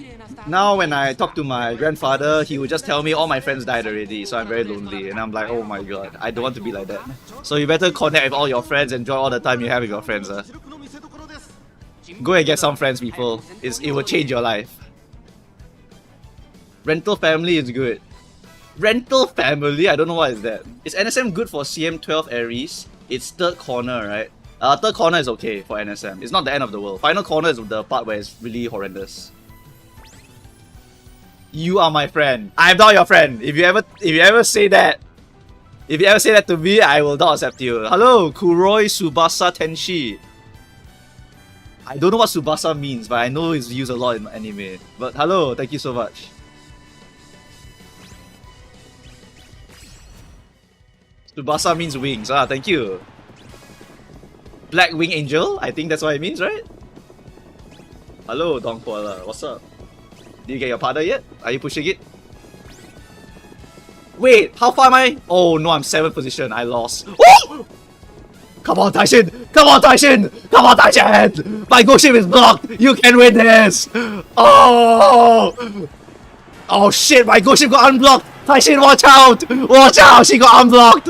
now when I talk to my grandfather, he would just tell me all my friends died already, so I'm very lonely, and I'm like, oh my god, I don't want to be like that. So you better connect with all your friends, enjoy all the time you have with your friends. Go and get some friends, people. It will change your life. Rental family is good. Rental family? I don't know what is that. Is NSM good for CM12 Aries? It's third corner, right? Third corner is okay for NSM. It's not the end of the world. Final corner is the part where it's really horrendous. You are my friend. I'm not your friend. If you ever say that, to me, I will not accept you. Hello, Kuroi Tsubasa Tenshi. I don't know what Tsubasa means, but I know it's used a lot in anime. But hello, thank you so much. Tsubasa means wings. Ah, thank you. Black Wing Angel? I think that's what it means, right? Hello, Don Koala. What's up? Did you get your partner yet? Are you pushing it? Wait, how far am I? Oh no, I'm 7th position. I lost. Oh! Come on, Taishin! Come on, Taishin! Come on, Taishin! My ghost ship is blocked! You can win this! Oh! Oh shit, my ghost ship got unblocked! Taishin, watch out! Watch out! She got unblocked!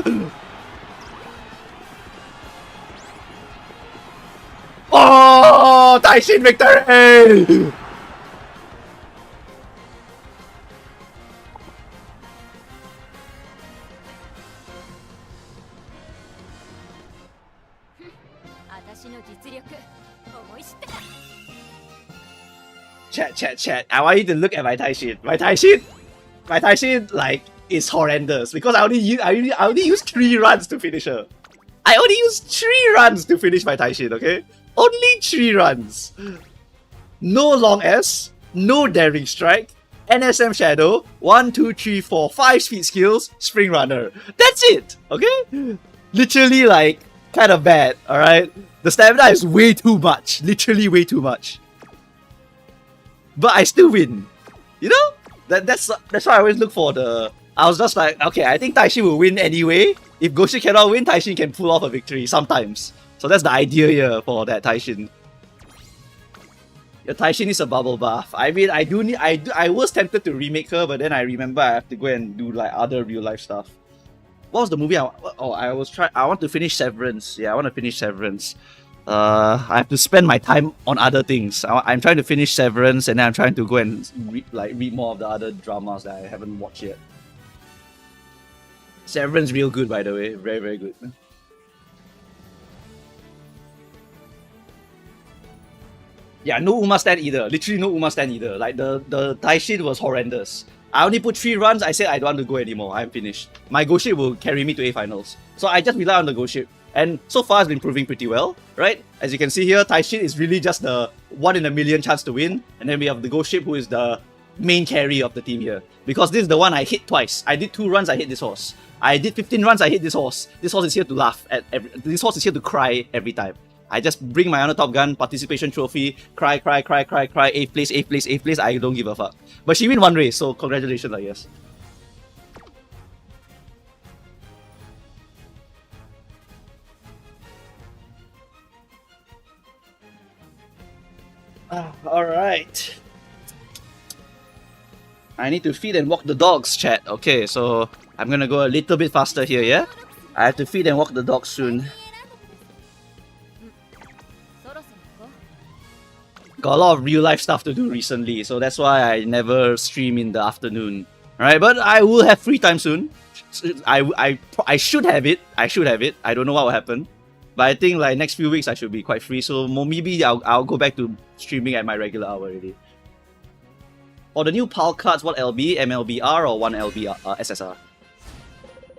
Oh! Taishin victory! Chat. I want you to look at my Taishin. My Taishin, like, is horrendous because I only used 3 runs to finish her. I only used 3 runs to finish my Taishin, okay? Only 3 runs. No long S, no daring strike, NSM shadow, 1, 2, 3, 4, 5 speed skills, spring runner. That's it, okay? Literally, like, kind of bad, alright? The stamina is way too much. Literally way too much. But I still win. You know? That's why I always look for the... I was just like, okay, I think Taishin will win anyway. If Goshin cannot win, Taishin can pull off a victory sometimes. So that's the idea here for that Taishin. Your Taishin is a bubble buff. I mean, I was tempted to remake her, but then I remember I have to go and do like other real life stuff. What was the movie? I want to finish Severance. Yeah, I want to finish Severance. I have to spend my time on other things. I'm trying to finish Severance, and then I'm trying to go and read more of the other dramas that I haven't watched yet. Severance real good, by the way. Very, very good. Yeah, no Uma stand either. Literally no Uma stand either. Like, the Taishin was horrendous. I only put 3 runs. I said I don't want to go anymore. I'm finished. My Go ship will carry me to A finals. So I just rely on the Go ship. And so far it's been proving pretty well, right? As you can see here, Taishin is really just the 1 in a million chance to win. And then we have the Go ship, who is the main carry of the team here. Because this is the one I hit twice. I did 2 runs, I hit this horse. I did 15 runs, I hit this horse. This horse is here to laugh at this horse is here to cry every time. I just bring my other Top Gun, participation trophy, cry, 8th place, I don't give a fuck. But she win 1 race, so congratulations, I guess. Alright. I need to feed and walk the dogs, chat. Okay, so I'm gonna go a little bit faster here, yeah? I have to feed and walk the dogs soon. Got a lot of real life stuff to do recently, so that's why I never stream in the afternoon. Alright, but I will have free time soon. I should have it. I should have it. I don't know what will happen. But I think like next few weeks I should be quite free, so maybe I'll go back to streaming at my regular hour already. For the new PAL cards, what LB? MLBR or 1LB SSR?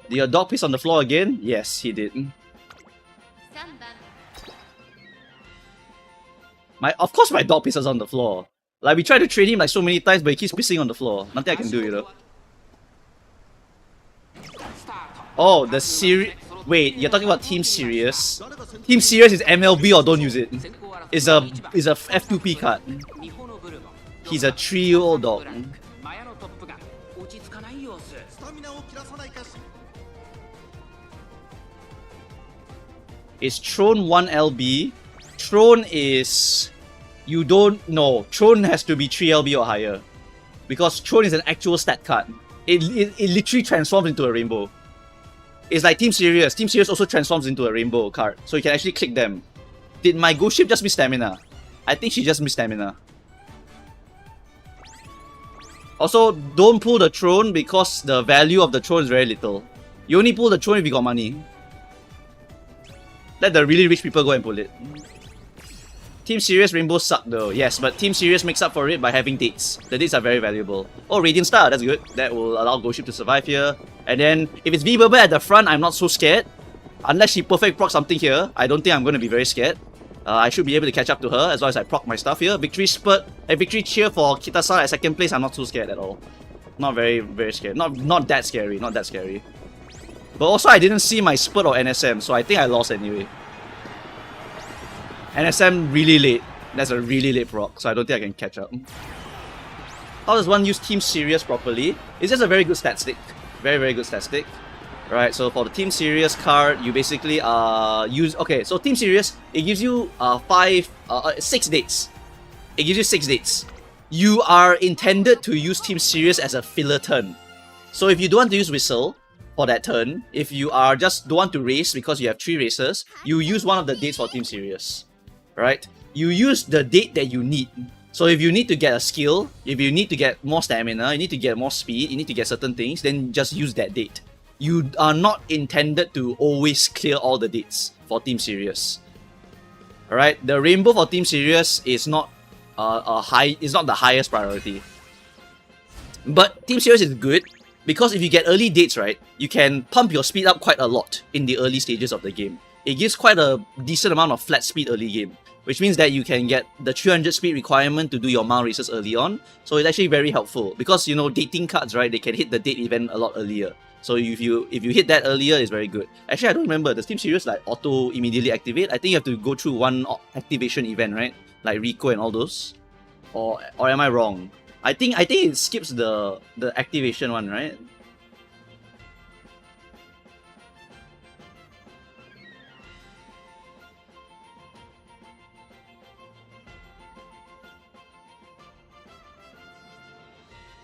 Did your dog piss on the floor again? Yes, he did. Of course my dog pisses on the floor. Like, we try to train him like so many times, but he keeps pissing on the floor. Nothing I can do, you know. Oh, the Sirius... Wait, you're talking about Team Sirius? Team Sirius is MLB or don't use it. It's a F2P card. He's a 3-year-old dog. Is Throne 1LB? Throne is... You don't know. Throne has to be 3LB or higher. Because Throne is an actual stat card. It literally transforms into a rainbow. It's like Team Sirius. Team Sirius also transforms into a rainbow card. So you can actually click them. Did my ghost ship just miss stamina? I think she just missed stamina. Also, don't pull the Throne because the value of the Throne is very little. You only pull the Throne if you got money. Let the really rich people go and pull it. Team Sirius Rainbow suck though. Yes, but Team Sirius makes up for it by having dates. The dates are very valuable. Oh, Radiant Star, that's good. That will allow Ghost Ship to survive here. And then, if it's V-Berber at the front, I'm not so scared. Unless she perfect proc something here, I don't think I'm going to be very scared. I should be able to catch up to her as long as I proc my stuff here. Victory spurt, a victory cheer for Kitasa at second place, I'm not too scared at all. Not very scared. Not that scary, not that scary. But also, I didn't see my spurt or NSM, so I think I lost anyway. NSM really late. That's a really late proc, so I don't think I can catch up. How does one use Team Sirius properly? It's just a very good stat stick. Very good stat stick. Right, so for the Team Sirius card, you basically use... Okay, so Team Sirius, it gives you 6 dates. It gives you 6 dates. You are intended to use Team Sirius as a filler turn. So if you don't want to use Whistle for that turn, if you are just don't want to race because you have 3 races, you use one of the dates for Team Sirius. Right? You use the date that you need. So if you need to get a skill, if you need to get more stamina, you need to get more speed, you need to get certain things, then just use that date. You are not intended to always clear all the dates for Team Sirius. Alright, the rainbow for Team Sirius is not is not the highest priority. But Team Sirius is good because if you get early dates, right, you can pump your speed up quite a lot in the early stages of the game. It gives quite a decent amount of flat speed early game, which means that you can get the 300 speed requirement to do your mile races early on. So it's actually very helpful because, you know, dating cards, right, they can hit the date event a lot earlier. So if you hit that earlier, it's very good. Actually, I don't remember. Does Team Sirius like auto immediately activate? I think you have to go through one activation event, right? Like Rico and all those. Or am I wrong? I think it skips the activation one, right?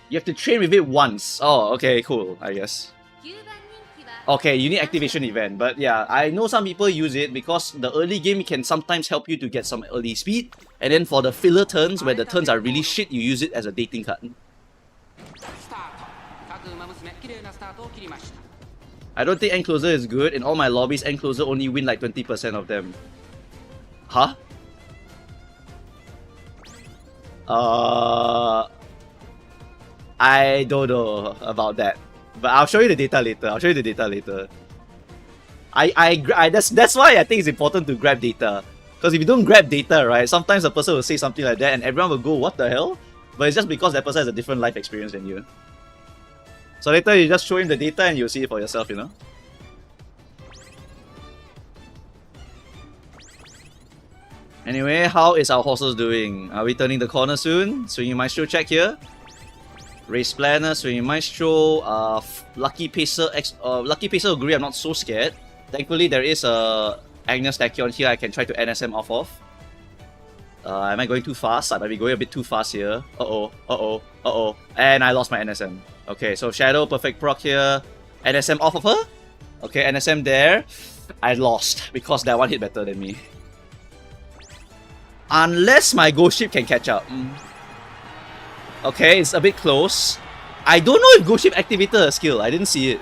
You have to train with it once. Oh, okay, cool, I guess. Okay, you need activation event, but yeah, I know some people use it because the early game can sometimes help you to get some early speed, and then for the filler turns, where the turns are really shit, you use it as a dating card. I don't think Encloser is good. In all my lobbies, Encloser only win like 20% of them. Huh? I don't know about that. But I'll show you the data later. That's why I think it's important to grab data. Because if you don't grab data, right, sometimes a person will say something like that and everyone will go, what the hell? But it's just because that person has a different life experience than you. So later you just show him the data and you'll see it for yourself, you know? Anyway, how is our horses doing? Are we turning the corner soon? Swinging Maestro check here. Race Planner, Swinging Maestro, Lucky Pacer, Lucky Pacer agree, I'm not so scared. Thankfully there is a Agnes Tachyon here I can try to NSM off of. Am I going too fast? I might be going a bit too fast here. And I lost my NSM. Okay, so Shadow, perfect proc here. NSM off of her. Okay, NSM there. I lost because that one hit better than me. Unless my Ghost Ship can catch up. Okay, it's a bit close. I don't know if Ghost Ship activated a skill. I didn't see it.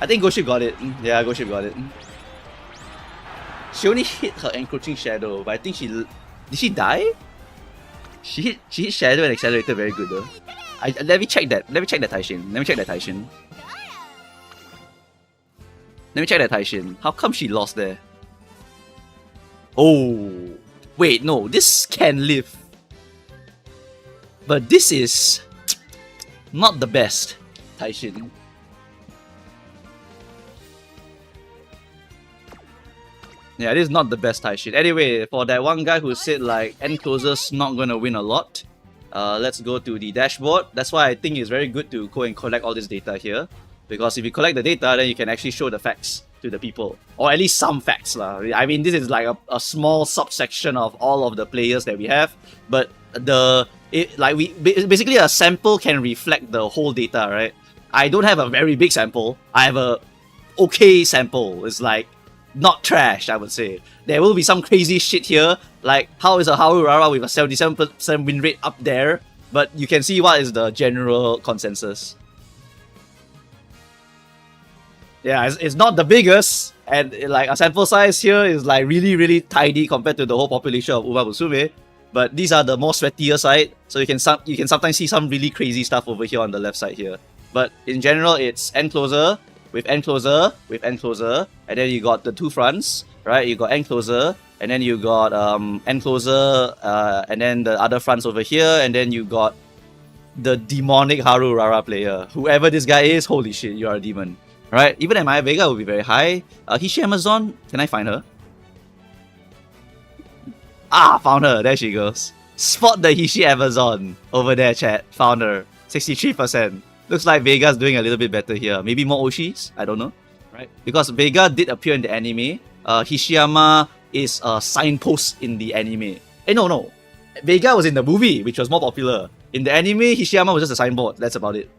I think Ghost Ship got it. Yeah, Ghost Ship got it. She only hit her encroaching shadow, but I think she... Did she die? She hit shadow and accelerated very good though. Let me check that. Let me check that Taishin. Let me check that Taishin. Let me check that Taishin. How come she lost there? Oh... Wait, no. This can live. But this is... not the best Taishin. Yeah, this is not the best Taishin. Anyway, for that one guy who said like end closers not gonna win a lot, let's go to the dashboard. That's why I think it's very good to go and collect all this data here. Because if you collect the data, then you can actually show the facts to the people. Or at least some facts lah. I mean, this is like a small subsection of all of the players that we have. But basically a sample can reflect the whole data, right? I don't have a very big sample. I have a okay sample. It's like not trash, I would say. There will be some crazy shit here, like how is a Haru Rara with a 77% win rate up there, but you can see what is the general consensus. Yeah, it's not the biggest, and like a sample size here is like really tiny compared to the whole population of Uma Musume, but these are the more sweatier side, so you can sometimes see some really crazy stuff over here on the left side here. But in general, it's end closer, with end closer, with end closer, and then you got the two fronts, right? You got end closer, and then you got end closer, and then the other fronts over here, and then you got the demonic Haru Rara player. Whoever this guy is, holy shit, you are a demon. Right? Even Maya Vega will be very high. Hishi Amazon, can I find her? Ah, found her. There she goes. Spot the Hishi Amazon over there, chat. Found her. 63%. Looks like Vega's doing a little bit better here. Maybe more Oshis? I don't know. Right? Because Vega did appear in the anime. Hishiyama is a signpost in the anime. No. Vega was in the movie, which was more popular. In the anime, Hishiyama was just a signboard. That's about it.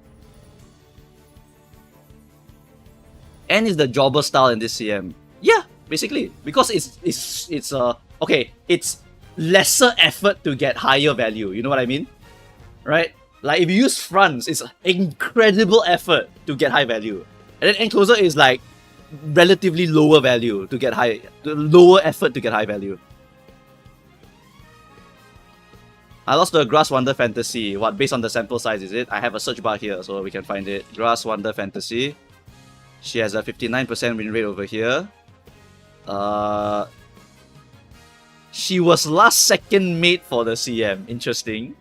N is the jobber style in this CM. Yeah, basically. Because it's lesser effort to get higher value. You know what I mean? Right? Like if you use fronts, it's incredible effort to get high value. And then encloser is like relatively lower value to get lower effort to get high value. I lost the Grass Wonder Fantasy. What, based on the sample size is it? I have a search bar here so we can find it. Grass Wonder Fantasy. She has a 59% win rate over here. She was last second mate for the CM. Interesting.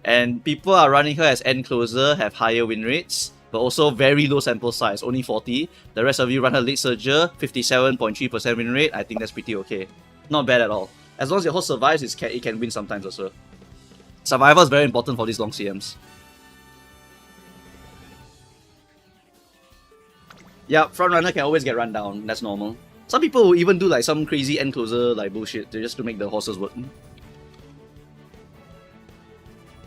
And people are running her as end closer, have higher win rates, but also very low sample size, only 40. The rest of you run her late surger, 57.3% win rate. I think that's pretty okay. Not bad at all. As long as your host survives, it can win sometimes also. Survival is very important for these long CMs. Yeah, frontrunner can always get run down. That's normal. Some people will even do like some crazy end closer like bullshit just to make the horses work.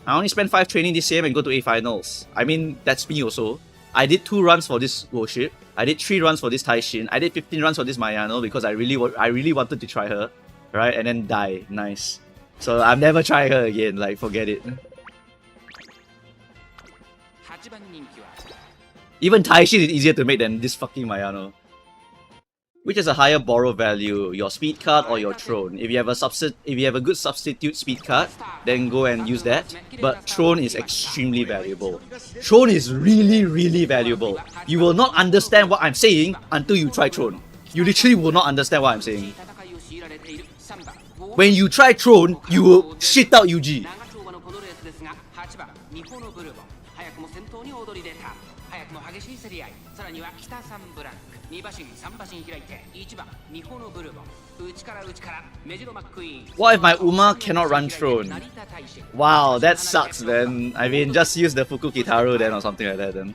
I only spent 5 training this CM and go to A finals. I mean, that's me also. I did 2 runs for this warship. I did 3 runs for this Taishin. I did 15 runs for this Mayano because I really wanted to try her, right? And then die. Nice. So I'm never trying her again. Like, forget it. Even Taishin is easier to make than this fucking Mayano. Which is a higher borrow value, your speed card or your throne? If you have a good substitute speed card, then go and use that. But throne is extremely valuable. Throne is really valuable. You will not understand what I'm saying until you try throne. You literally will not understand what I'm saying. When you try throne, you will shit out UG. What if my Uma cannot run throne? Wow, that sucks then. I mean, just use the Fuku Kitaru then or something like that then.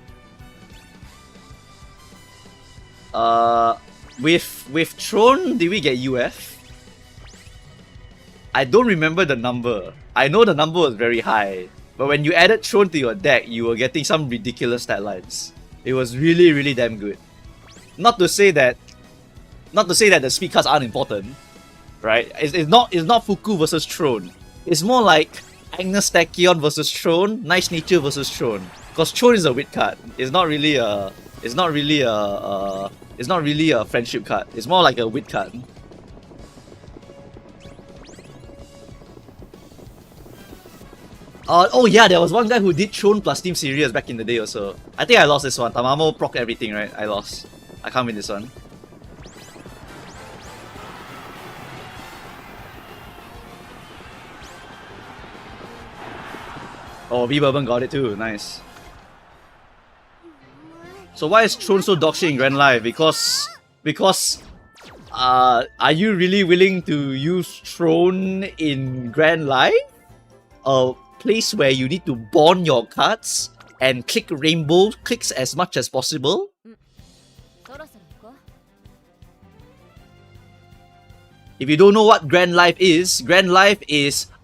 With throne, did we get UF? I don't remember the number. I know the number was very high. But when you added Throne to your deck, you were getting some ridiculous stat lines. It was really, really damn good. Not to say that the speed cards aren't important, right? It's not Fuku versus Throne. It's more like Agnes Tachyon versus Throne, Nice Nature versus Throne. Because Throne is a wit card. It's not really a friendship card. It's more like a wit card. Oh yeah, there was one guy who did Throne plus Team Sirius back in the day also. I think I lost this one. Tamamo proc everything, right? I lost. I can't win this one. Oh, V-Bourbon got it too. Nice. So why is Throne so dogshit in Grand Life? Because are you really willing to use Throne in Grand Life? A place where you need to bond your cards and click rainbow clicks as much as possible? If you don't know what Grand Life is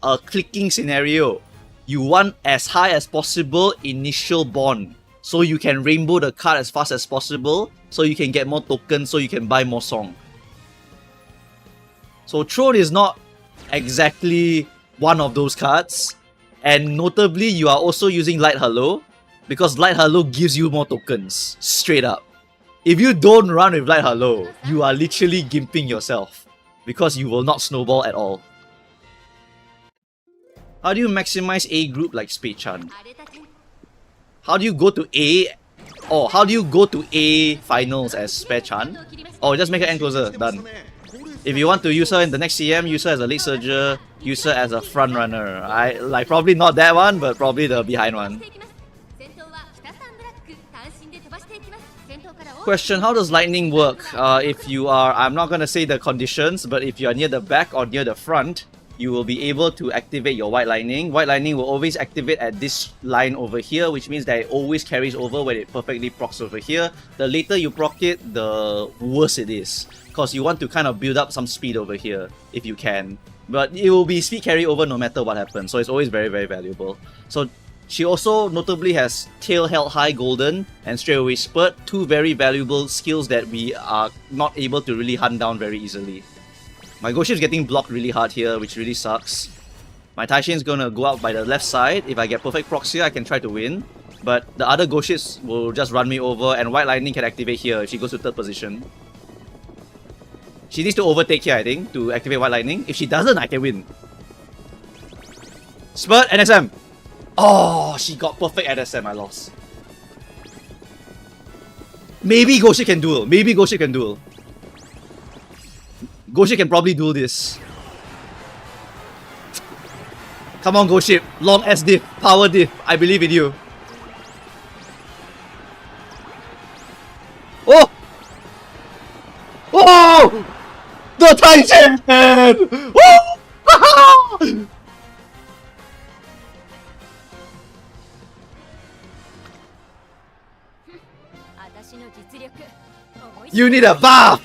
a clicking scenario. You want as high as possible initial bond, so you can rainbow the card as fast as possible, so you can get more tokens, so you can buy more song. So Throne is not exactly one of those cards, and notably you are also using Light Halo, because Light Halo gives you more tokens, straight up. If you don't run with Light Halo, you are literally gimping yourself, because you will not snowball at all. How do you maximize A group like Spei-chan? How do you go to A? Oh, how do you go to A finals as Spei-chan? Oh, just make her end closer. Done. If you want to use her in the next CM, use her as a late surger, use her as a front runner. I like probably not that one, but probably the behind one. Question, how does lightning work? If you are, I'm not gonna say the conditions, but if you are near the back or near the front, you will be able to activate your White Lightning. White Lightning will always activate at this line over here, which means that it always carries over when it perfectly procs over here. The later you proc it, the worse it is, because you want to kind of build up some speed over here, if you can. But it will be speed carry over no matter what happens, so it's always very, very valuable. So she also notably has Tail Held High Golden and Straightaway Spurt, two very valuable skills that we are not able to really hunt down very easily. My Ghost Ship's getting blocked really hard here, which really sucks. My Taishin's gonna go out by the left side. If I get perfect procs here, I can try to win. But the other Ghost Ships will just run me over, and White Lightning can activate here if she goes to third position. She needs to overtake here, I think, to activate White Lightning. If she doesn't, I can win. Spurt, NSM! Oh, she got perfect NSM, I lost. Maybe Ghost Ship can duel. Maybe Ghost Ship can duel. Ghost Ship can probably do this. Come on, Ghost Ship. Long S diff, power diff. I believe in you. Oh! Oh! The Titan! Oh! You need a buff!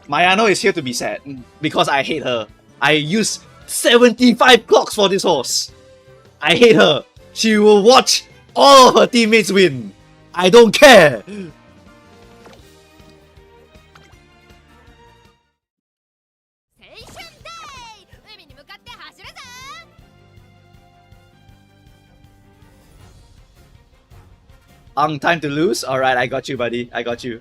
Mayano is here to be sad, because I hate her. I use 75 clocks for this horse. I hate her. She will watch all of her teammates win. I don't care. Time to lose? Alright, I got you, buddy. I got you.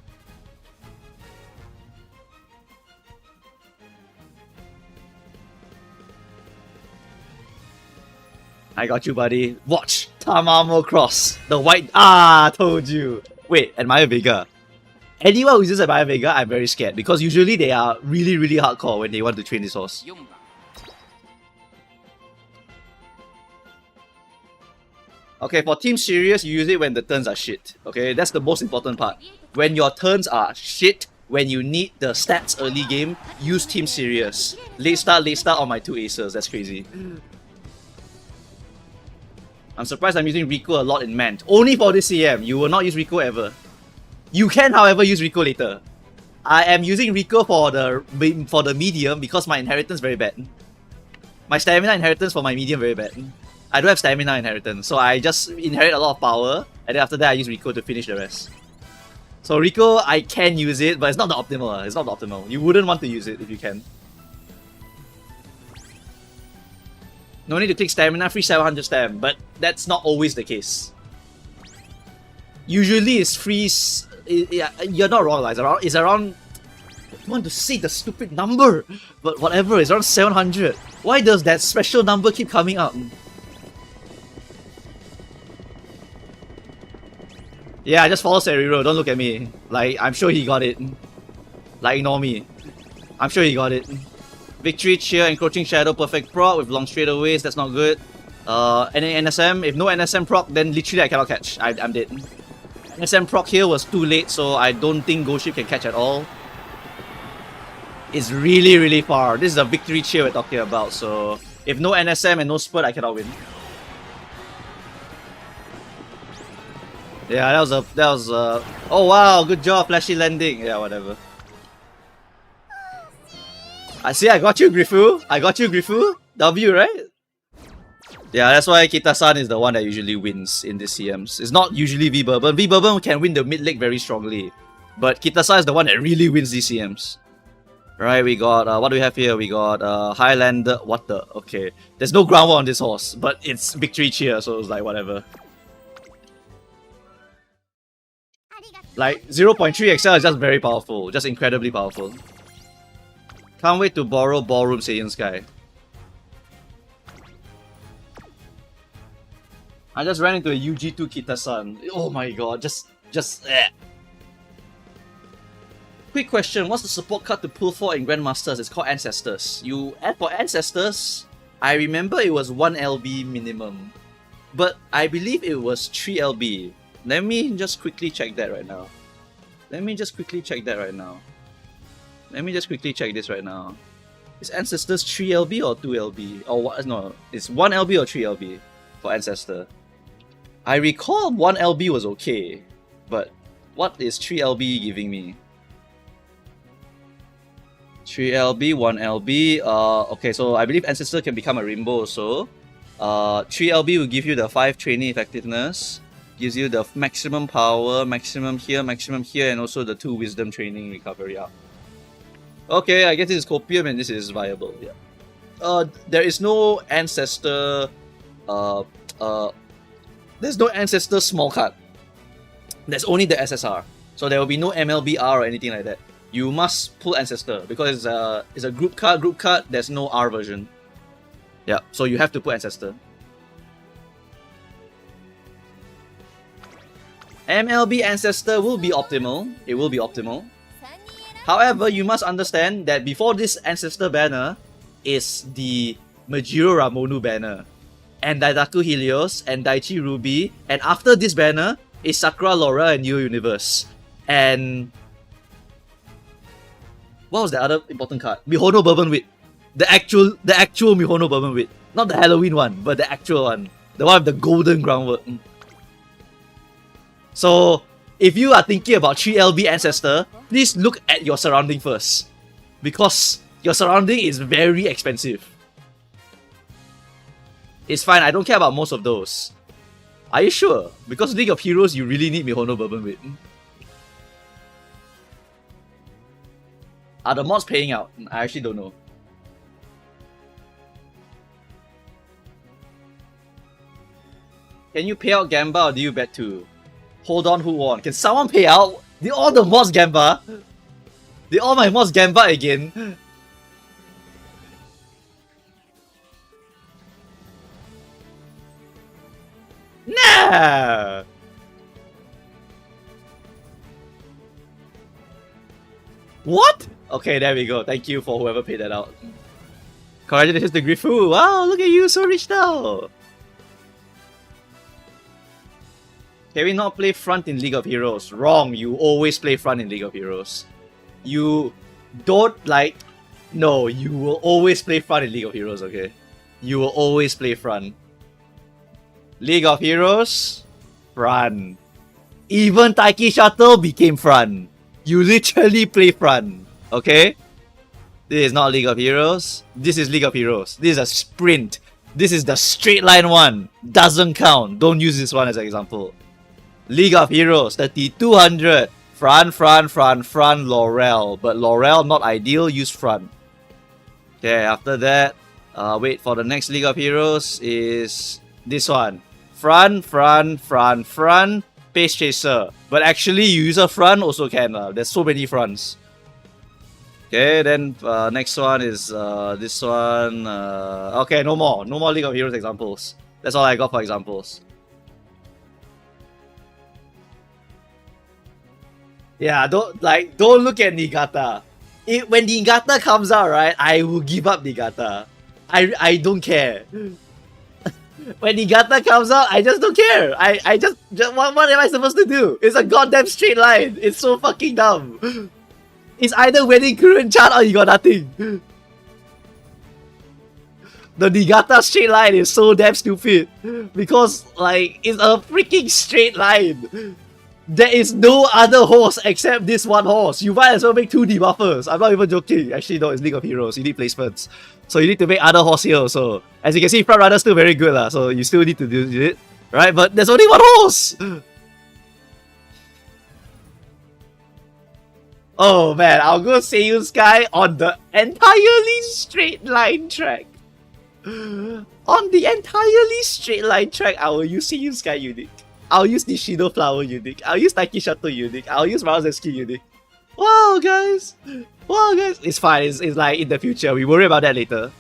I got you, buddy. Watch Tamamo Cross. The white. Ah, told you. Wait, Admire Vega. Anyone who uses Admire Vega, I'm very scared, because usually they are really, really hardcore when they want to train this horse. Okay, for Team Sirius, you use it when the turns are shit. Okay, that's the most important part. When your turns are shit, when you need the stats early game, use Team Sirius. Late start on my two aces. That's crazy. I'm surprised I'm using Rico a lot in Mant. Only for this CM. You will not use Rico ever. You can, however, use Rico later. I am using Rico for the medium because my inheritance very bad. My stamina inheritance for my medium very bad. I don't have stamina inheritance, so I just inherit a lot of power, and then after that I use Rico to finish the rest. So Rico, I can use it, but it's not the optimal. It's not the optimal. You wouldn't want to use it if you can. No need to click stamina, free 700 stam, but that's not always the case. Usually it's free. You're not wrong, it's around. I want to say the stupid number, but whatever. It's around 700. Why does that special number keep coming up? Yeah, just follow Seriro. Don't look at me. Like, I'm sure he got it. Like, ignore me. I'm sure he got it. Victory, cheer, encroaching shadow, perfect proc with long straightaways. That's not good. Any NSM. If no NSM proc, then literally I cannot catch. I'm dead. NSM proc here was too late, so I don't think Ghost Ship can catch at all. It's really, really far. This is a victory cheer we're talking about, so if no NSM and no spurt, I cannot win. Yeah, that was oh wow, good job, flashy landing. Yeah, whatever. I see, I got you, Grifu. I got you, Grifu. W, right? Yeah, that's why Kita-san is the one that usually wins in these CMs. It's not usually V-Bourbon. V-Bourbon can win the mid leg very strongly, but Kita-san is the one that really wins these CMs. Right, we got, what do we have here? We got Highlander, what the? Okay. There's no ground war on this horse, but it's victory cheer, so it's like whatever. Like, 0.3 XL is just very powerful, just incredibly powerful. Can't wait to borrow Ballroom Saiyan Sky. I just ran into a UG2 Kita-san. Oh my god, just eh. Quick question, what's the support card to pull for in Grandmasters? It's called Ancestors. You add for Ancestors, I remember it was 1 LB minimum. But I believe it was 3 LB. Let me just quickly check that right now. Let me just quickly check this right now. Is Ancestors 3 LB or 2 LB? Or what? No, it's 1 LB or 3 LB for Ancestor. I recall 1 LB was okay, but what is 3 LB giving me? 3 LB, 1 LB. Okay, so I believe Ancestor can become a Rainbow also. 3 LB will give you the 5 training effectiveness. Gives you the maximum power, maximum here, and also the 2 wisdom training recovery up. Okay, I guess this is Copium and this is viable, yeah. There is no Ancestor, there's no Ancestor small card. There's only the SSR. So there will be no MLBR or anything like that. You must pull Ancestor because it's a group card, there's no R version. Yeah, so you have to put Ancestor. MLB Ancestor will be optimal. It will be optimal. However, you must understand that before this Ancestor banner is the Majiro Ramonu banner, and Daidaku Helios, and Daichi Ruby, and after this banner is Sakura Laura and Neo Universe. And what was the other important card? Mihono Bourbon Wit. The actual Mihono Bourbon Wit. Not the Halloween one, but the actual one. The one with the golden groundwork. So, if you are thinking about 3LB Ancestor, please look at your surrounding first. Because your surrounding is very expensive. It's fine, I don't care about most of those. Are you sure? Because League of Heroes, you really need Mihono Bourbon Wit. Are the mods paying out? I actually don't know. Can you pay out Gamba or do you bet too? Hold on, who won? Can someone pay out? Did all the mods Gamba? Did all my mods Gamba again? Nah! What? Okay, there we go. Thank you for whoever paid that out. Congratulations to Grifu. Wow, look at you, so rich now. Can we not play front in League of Heroes? Wrong, you always play front in League of Heroes. You don't like... No, you will always play front in League of Heroes, okay? You will always play front. League of Heroes, front. Even Taiki Shuttle became front. You literally play front, okay? This is not League of Heroes. This is League of Heroes. This is a sprint. This is the straight line one. Doesn't count. Don't use this one as an example. League of Heroes, 3200. Front, Laurel. But Laurel, not ideal, use front. Okay, after that, wait for the next League of Heroes is this one. Front, Pace Chaser. But actually, you use a front also can. There's so many fronts. Okay, then next one is this one. Okay, no more League of Heroes examples. That's all I got for examples. Yeah, don't look at Niigata. When Niigata comes out, right, I will give up Niigata. I don't care. When Niigata comes out, I just don't care. I just what am I supposed to do? It's a goddamn straight line. It's so fucking dumb. It's either winning current chart or you got nothing. The Niigata straight line is so damn stupid. Because, like, it's a freaking straight line. There is no other horse except this one horse. You might as well make 2 debuffers. I'm not even joking. Actually, no, it's League of Heroes. You need placements. So you need to make other horse here also. As you can see, front runner's still very good. So you still need to do it. Right? But there's only one horse! Oh man, I'll go Seiyu Sky on the entirely straight line track. On the entirely straight line track, I will use Seiyu Sky unique. I'll use Nishido Flower unique. I'll use Taiki Shato unique. I'll use Maruzeski unique. Wow, guys. Wow, guys. It's fine. It's like in the future. We worry about that later.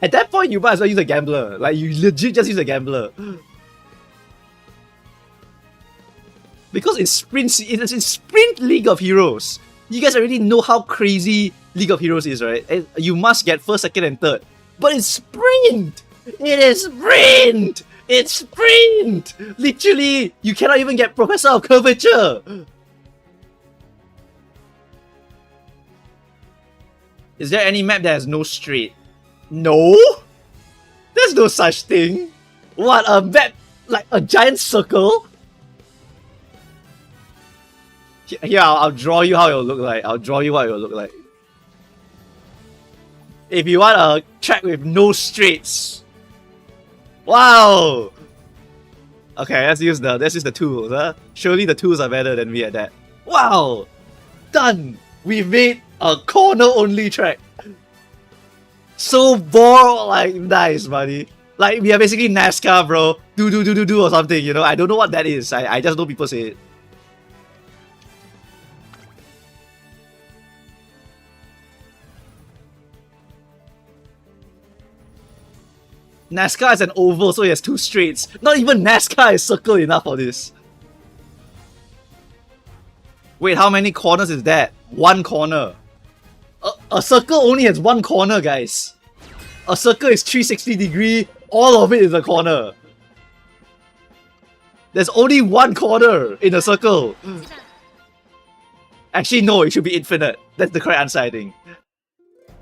At that point, you might as well use a gambler. Like, you legit just use a gambler. Because it's sprint League of Heroes. You guys already know how crazy League of Heroes is, right? You must get first, second, and third. But it's sprint! It is sprint! It's sprint! Literally, you cannot even get Professor of Curvature! Is there any map that has no straight? No? There's no such thing! What, a map? Like a giant circle? Here, I'll draw you how it'll look like. I'll draw you what it'll look like. If you want a track with no straights. Wow! Okay, let's use the tools, huh? Surely the tools are better than me at that. Wow! Done! We made a corner-only track. So bored, like, nice, buddy. Like, we are basically NASCAR, bro. Do or something, you know? I don't know what that is. I just know people say it. NASCAR is an oval, so it has 2 straights. Not even NASCAR is circle enough for this. Wait, how many corners is that? 1 corner. A circle only has 1 corner, guys. A circle is 360 degree. All of it is a corner. There's only 1 corner in a circle. Actually, no, it should be infinite. That's the correct answer, I think.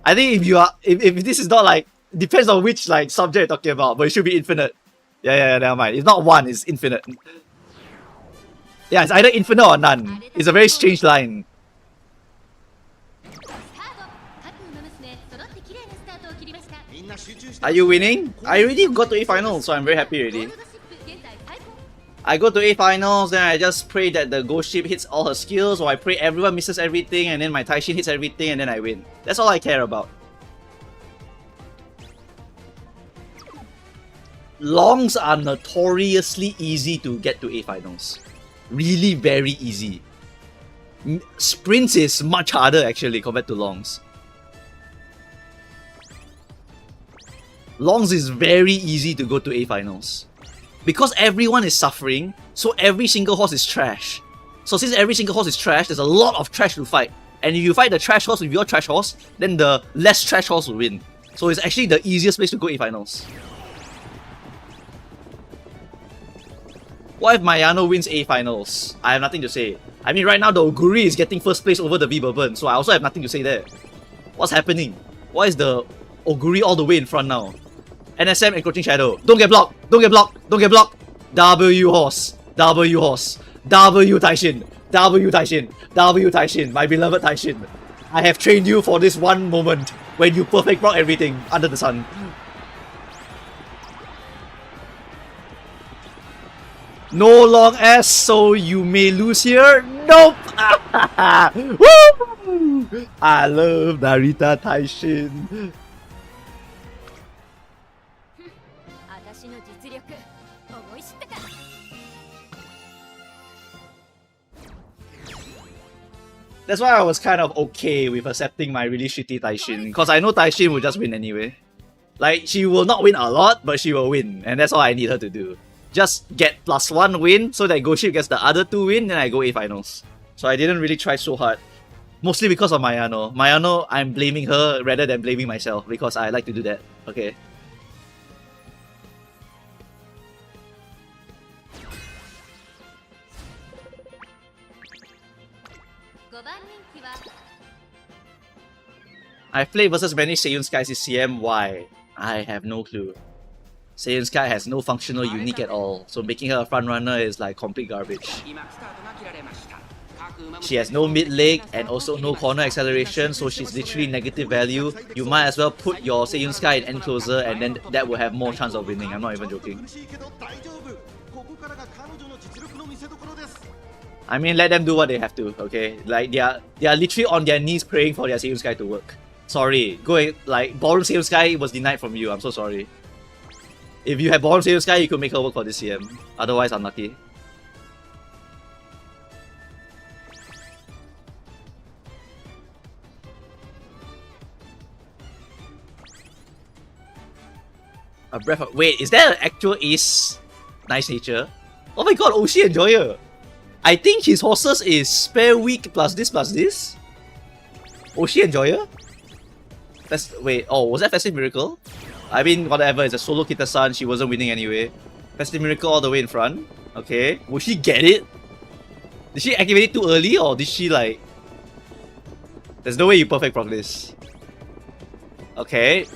I think if this is not like, depends on which like subject you're talking about, but it should be infinite. Yeah, never mind. It's not 1, it's infinite. Yeah, it's either infinite or none. It's a very strange line. Are you winning? I already got to A finals, so I'm very happy already. I go to A finals, then I just pray that the ghost ship hits all her skills, or I pray everyone misses everything, and then my Taishin hits everything, and then I win. That's all I care about. Longs are notoriously easy to get to A finals. Really very easy. Sprints is much harder actually compared to longs. Longs is very easy to go to A finals. Because everyone is suffering, so every single horse is trash. So since every single horse is trash, there's a lot of trash to fight. And if you fight the trash horse with your trash horse, then the less trash horse will win. So it's actually the easiest place to go A finals. What if Mayano wins A finals? I have nothing to say. I mean, right now the Oguri is getting first place over the V-Bourbon, so I also have nothing to say there. What's happening? Why is the Oguri all the way in front now? NSM encroaching shadow. Don't get blocked! Don't get blocked! Don't get blocked! W horse. W horse. W Taishin! W Taishin! W Taishin! My beloved Taishin! I have trained you for this one moment when you perfect rock everything under the sun. No long S, so you may lose here. Nope! Woo! I love Narita Taishin. That's why I was kind of okay with accepting my really shitty Taishin, because I know Taishin will just win anyway. Like, she will not win a lot, but she will win, and that's all I need her to do. Just get +1 win, so that Goship gets the other 2 win, then I go A finals. So I didn't really try so hard. Mostly because of Mayano. Mayano, I'm blaming her rather than blaming myself, because I like to do that. Okay. I've played versus many Seiyun Skies this CM. Why? I have no clue. Seiyun Sky has no functional unique at all, so making her a frontrunner is like complete garbage. She has no mid leg and also no corner acceleration, so she's literally negative value. You might as well put your Seiyun Sky in end closer, and then that will have more chance of winning. I'm not even joking. I mean, let them do what they have to, okay? Like, they are literally on their knees praying for their Seiyun Sky to work. Sorry, Ballroom Seiyun Sky was denied from you, I'm so sorry. If you had Ballroom Seiyun Sky, you could make her work for this CM. Otherwise, unlucky. A breath of... Wait, is that an actual ace? Nice nature. Oh my god, Oshi Enjoyer! I think his horses is spare weak plus this plus this? Oshi Enjoyer? Wait, oh, was that Festive Miracle? I mean, whatever, it's a solo Kita-san, she wasn't winning anyway. Festive Miracle all the way in front. Okay, will she get it? Did she activate it too early, or did she like... There's no way you perfect proc this. Okay.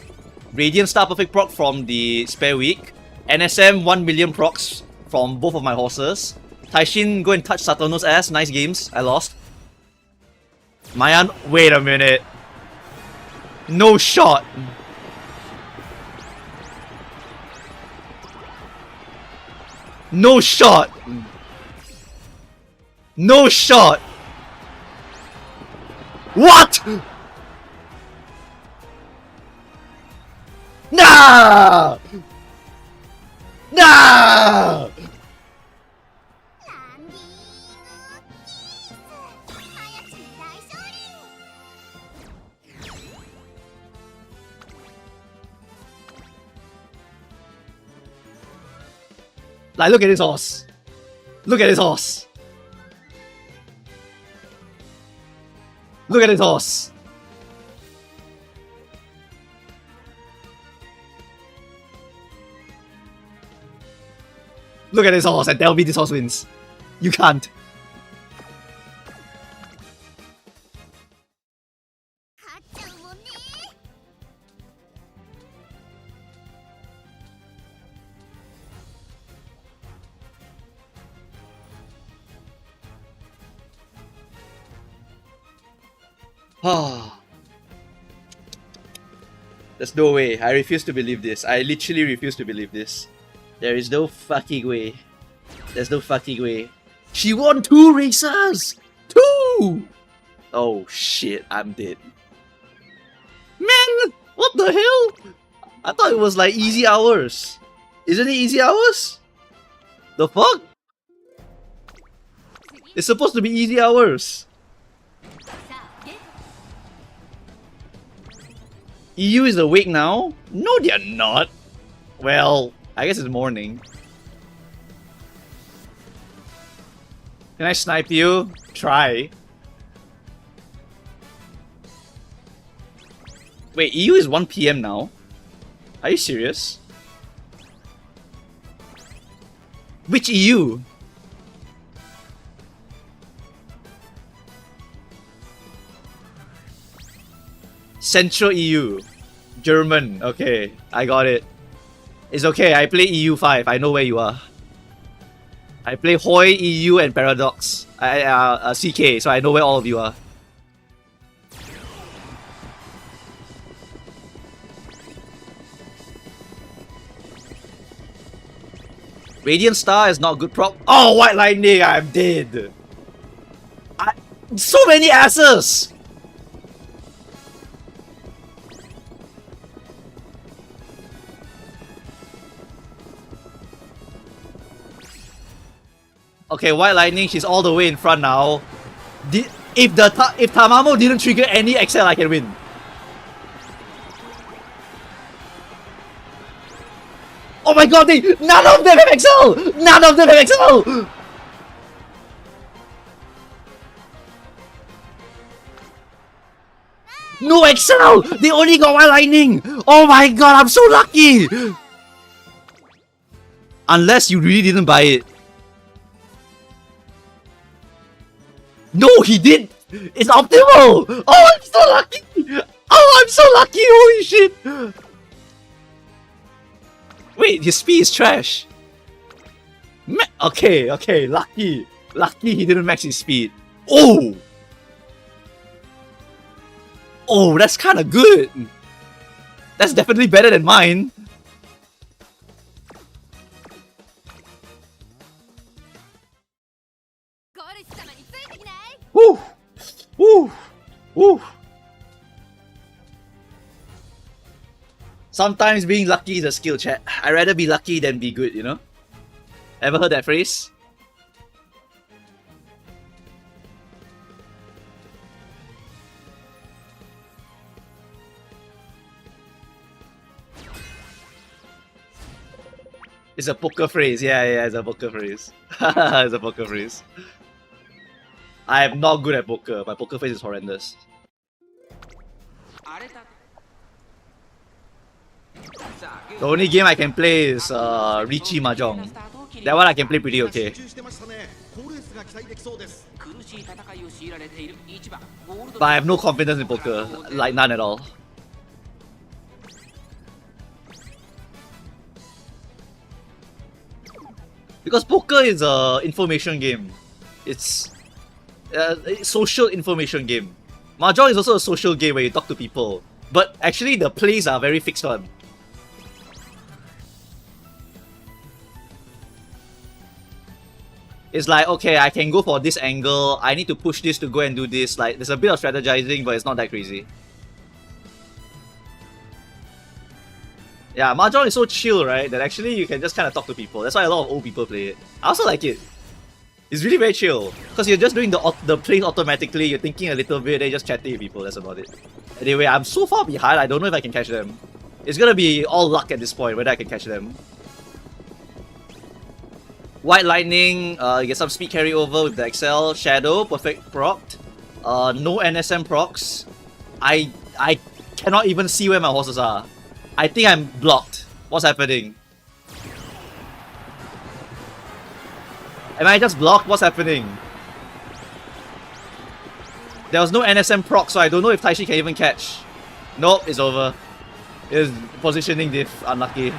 Radiant Star perfect proc from the spare week. NSM 1 million procs from both of my horses. Taishin, go and touch Satono's ass. Nice games. I lost. Mayan, wait a minute. No shot. No shot. No shot. What? Nah! Nah! Like, look at this horse. Look at this horse. Look at this horse. Look at this horse and tell me this horse wins. You can't. There's no way. I refuse to believe this. I literally refuse to believe this. There is no fucking way. There's no fucking way. She won 2 races! 2! Oh shit, I'm dead. Man! What the hell? I thought it was like easy hours. Isn't it easy hours? The fuck? It's supposed to be easy hours. EU is awake now? No, they're not. Well, I guess it's morning. Can I snipe you? Try. Wait, EU is 1 PM now? Are you serious? Which EU? Central EU. German. Okay, I got it. It's okay, I play EU5. I know where you are. I play Hoi, EU, and Paradox. CK, so I know where all of you are. Radiant Star is not good prop. Oh, White Lightning, I'm dead. So many asses! Okay, White Lightning, she's all the way in front now. If Tamamo didn't trigger any XL, I can win. Oh my god, none of them have XL! None of them have XL! No XL! They only got White Lightning! Oh my god, I'm so lucky! Unless you really didn't buy it. No, he did! It's optimal! Oh, I'm so lucky! Oh, I'm so lucky! Holy shit! Wait, his speed is trash. Okay, lucky. Lucky he didn't max his speed. Oh! Oh, that's kind of good. That's definitely better than mine. Woo! Woo! Woo! Sometimes being lucky is a skill, chat. I'd rather be lucky than be good, you know? Ever heard that phrase? It's a poker phrase. Yeah, it's a poker phrase. It's a poker phrase. I am not good at poker. My poker face is horrendous. The only game I can play is Richie Mahjong. That one I can play pretty okay. But I have no confidence in poker. Like, none at all. Because poker is a information game. It's a social information game. Mahjong is also a social game where you talk to people. But actually the plays are very fixed on. It's like, okay, I can go for this angle, I need to push this to go and do this. Like, there's a bit of strategizing, but it's not that crazy. Yeah, Mahjong is so chill, right? That actually you can just kind of talk to people. That's why a lot of old people play it. I also like it. It's really very chill. Because you're just doing the plays automatically, you're thinking a little bit, then you're just chatting with people, that's about it. Anyway, I'm so far behind, I don't know if I can catch them. It's gonna be all luck at this point, whether I can catch them. White Lightning, you get some speed carryover with the XL. Shadow, perfect procced. No NSM procs. I cannot even see where my horses are. I think I'm blocked. What's happening? Am I just blocked? What's happening? There was no NSM proc, so I don't know if Taishi can even catch. Nope, it's over. It's positioning diff. Unlucky.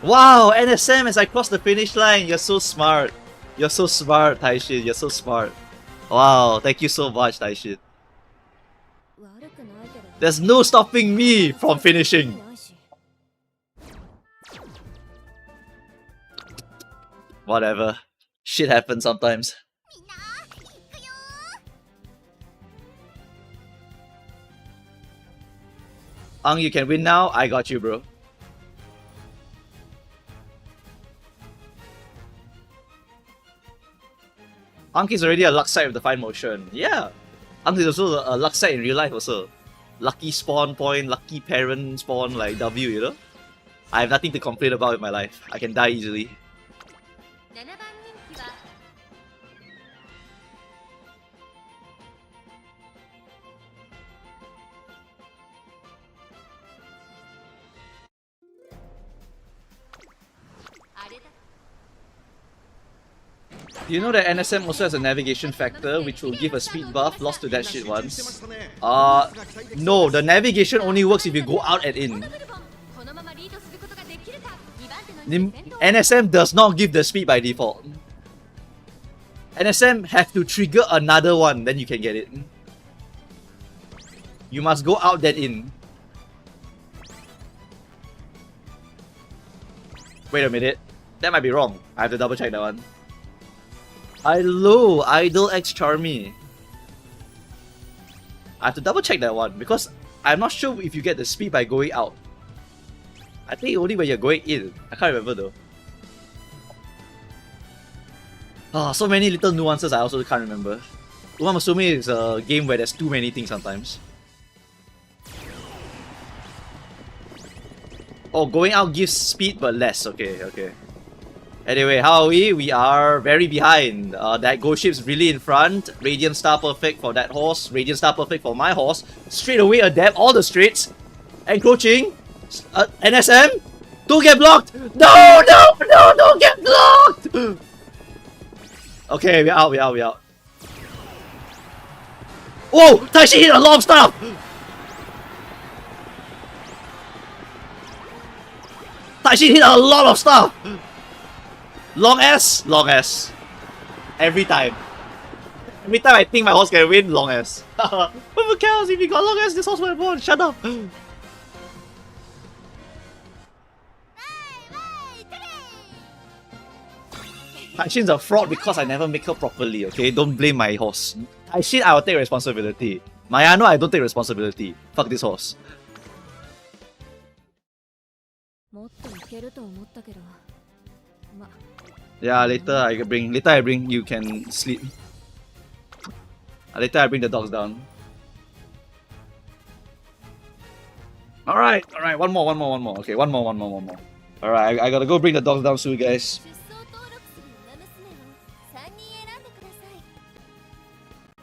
Wow, NSM as I cross the finish line. You're so smart. You're so smart, Taishi. You're so smart. Wow, thank you so much, Taishi. There's no stopping me from finishing. Whatever. Shit happens sometimes. Ang, you can win now. I got you, bro. Ang is already a luck side with the fine motion. Yeah. Ang is also a luck side in real life also. Lucky spawn point, lucky parent spawn like W, you know? I have nothing to complain about in my life. I can die easily. Do you know that NSM also has a navigation factor which will give a speed buff? Lost to that shit once. No, the navigation only works if you go out and in. NSM does not give the speed by default. NSM have to trigger another one, then you can get it. You must go out then in. Wait a minute. That might be wrong. I have to double check that one. Hello, Idol X Charmy. I have to double check that one because I'm not sure if you get the speed by going out. I think only when you're going in. I can't remember though. Oh, so many little nuances I also can't remember. Musume is a game where there's too many things sometimes. Oh, going out gives speed but less. Okay, okay. Anyway, how are we? We are very behind. That ghost ship's really in front. Radiant Star perfect for that horse. Radiant Star perfect for my horse. Straight away adapt all the straights. Encroaching. NSM. Don't get blocked. No, no, no, don't get blocked. Okay, we're out, we're out, we're out. Whoa! Taishi hit a lot of stuff! Taishi hit a lot of stuff! Long S, long S. Every time. Every time I think my horse can win, long S. Who cares if you got long S, this horse would have won, shut up! Taishin's a fraud because I never make her properly, okay? Don't blame my horse. Taishin, I will take responsibility. Mayano, I don't take responsibility. Fuck this horse. Yeah, later I bring, you can sleep. Later I bring the dogs down. Alright, one more. Okay, one more. Alright, I gotta go bring the dogs down soon, guys.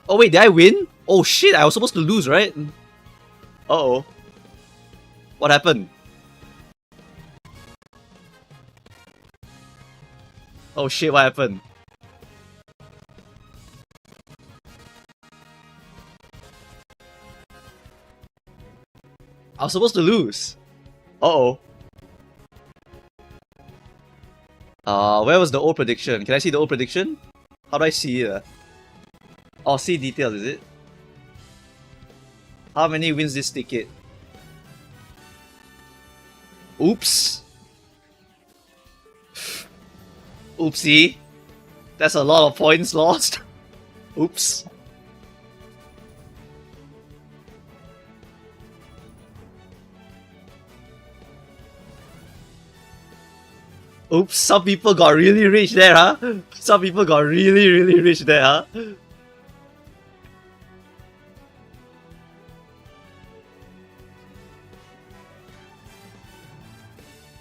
Oh wait, did I win? Oh shit, I was supposed to lose, right? Uh-oh. What happened? Oh shit, what happened? I was supposed to lose. Uh-oh. Where was the old prediction? Can I see the old prediction? How do I see it? Oh, see details, is it? How many wins this ticket? Oops. Oopsie. That's a lot of points lost. Oops. Oops, some people got really rich there, huh? Some people got really rich there, huh?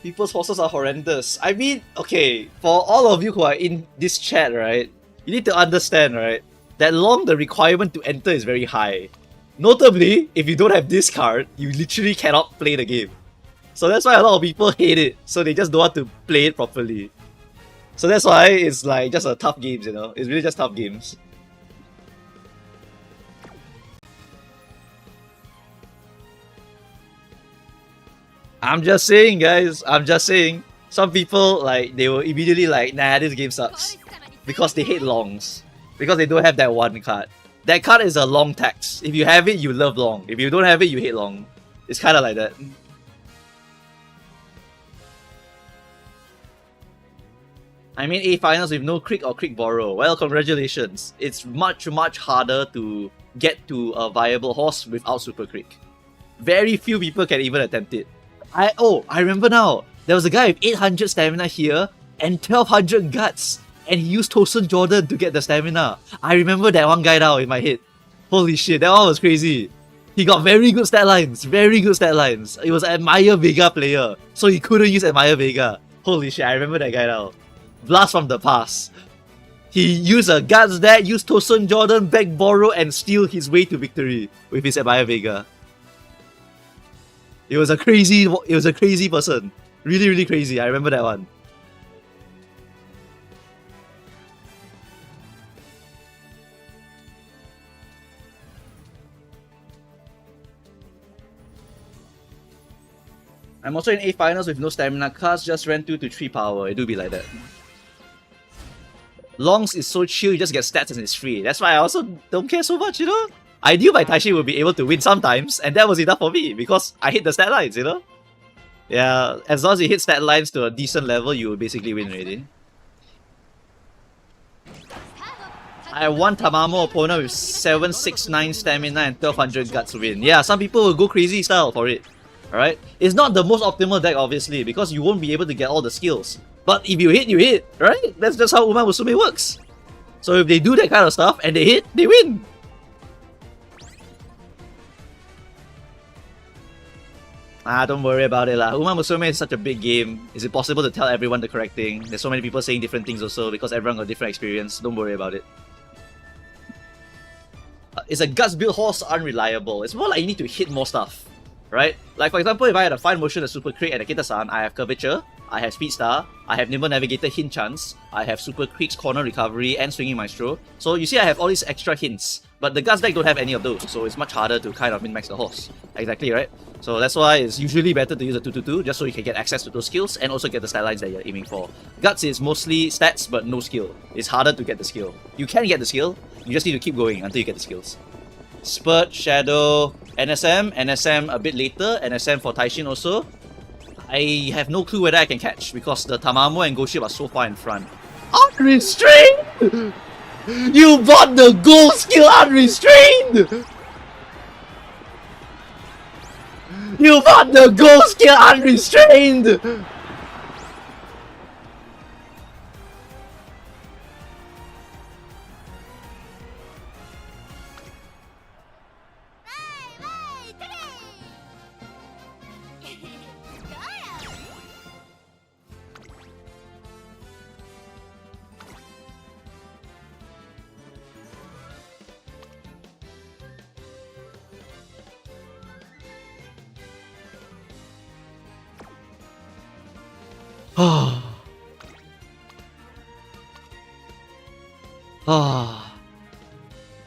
People's horses are horrendous. I mean, okay, for all of you who are in this chat, right, you need to understand, right, that the requirement to enter is very high. Notably, if you don't have this card, you literally cannot play the game. So that's why a lot of people hate it, so they just don't want to play it properly. So that's why it's like just a tough games, you know? It's really just tough games. I'm just saying, guys. I'm just saying. Some people, like, they will immediately like, nah, this game sucks. Because they hate longs. Because they don't have that one card. That card is a long tax. If you have it, you love long. If you don't have it, you hate long. It's kind of like that. I mean, A finals with no crick or crick borrow. Well, congratulations. It's much harder to get to a viable horse without super crick. Very few people can even attempt it. I remember now. There was a guy with 800 stamina here and 1200 guts, and he used Tosin Jordan to get the stamina. I remember that one guy now in my head. Holy shit, that one was crazy. He got very good stat lines. It was an Admire Vega player, so he couldn't use Admire Vega. Holy shit, I remember that guy now. Blast from the past. He used a guts deck, used Tosin Jordan, back borrow, and steal his way to victory with his Admire Vega. It was a crazy person. Really crazy. I remember that one. I'm also in A finals with no stamina cards, just ran 2 to 3 power. It do be like that. Longs is so chill, you just get stats and it's free. That's why I also don't care so much, you know? I knew my Taishin would be able to win sometimes, and that was enough for me, because I hit the stat lines, you know? Yeah, as long as you hit stat lines to a decent level, you will basically win already. I have one Tamamo opponent with 769 stamina and 1200 guts win. Yeah, some people will go crazy style for it. Alright? It's not the most optimal deck, obviously, because you won't be able to get all the skills. But if you hit, right? That's just how Musume works. So if they do that kind of stuff and they hit, they win. Don't worry about it lah. Musume is such a big game. It's impossible to tell everyone the correct thing. There's so many people saying different things also because everyone got different experience. Don't worry about it. Is a guts build horse unreliable? It's more like you need to hit more stuff, right? Like for example, if I had a fine motion, a super crit, and a Kita-san, I have curvature, I have speed star, I have nimble navigator hint chance, I have super crits, corner recovery, and swinging maestro. So you see, I have all these extra hints, but the guts deck don't have any of those, so it's much harder to kind of min-max the horse. Exactly, right? So that's why it's usually better to use a 2-2-2, just so you can get access to those skills and also get the stat lines that you're aiming for. Guts is mostly stats, but no skill. It's harder to get the skill. You can get the skill, you just need to keep going until you get the skills. Spurt, Shadow, NSM a bit later, NSM for Taishin also. I have no clue whether I can catch because the Tamamo and Ghost Ship are so far in front. Unrestrained! You bought the gold skill unrestrained! You bought the gold skill unrestrained!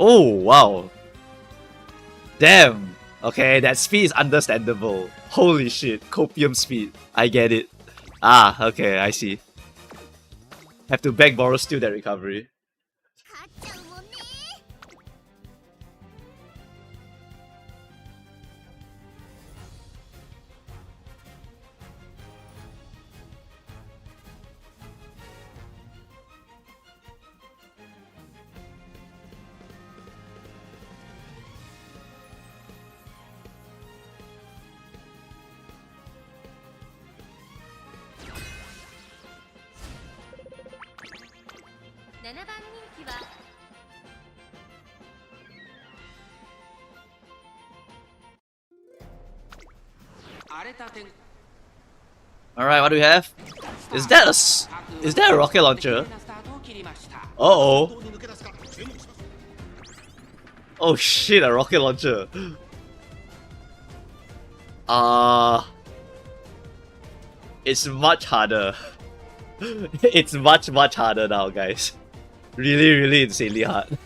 Oh, wow. Damn. Okay, that speed is understandable. Holy shit, copium speed. I get it. Okay, I see. Have to beg borrow steal that recovery. Alright, what do we have? Is that a rocket launcher? Uh-oh. Oh shit, a rocket launcher. It's much harder. It's much harder now, guys. Really insanely hard.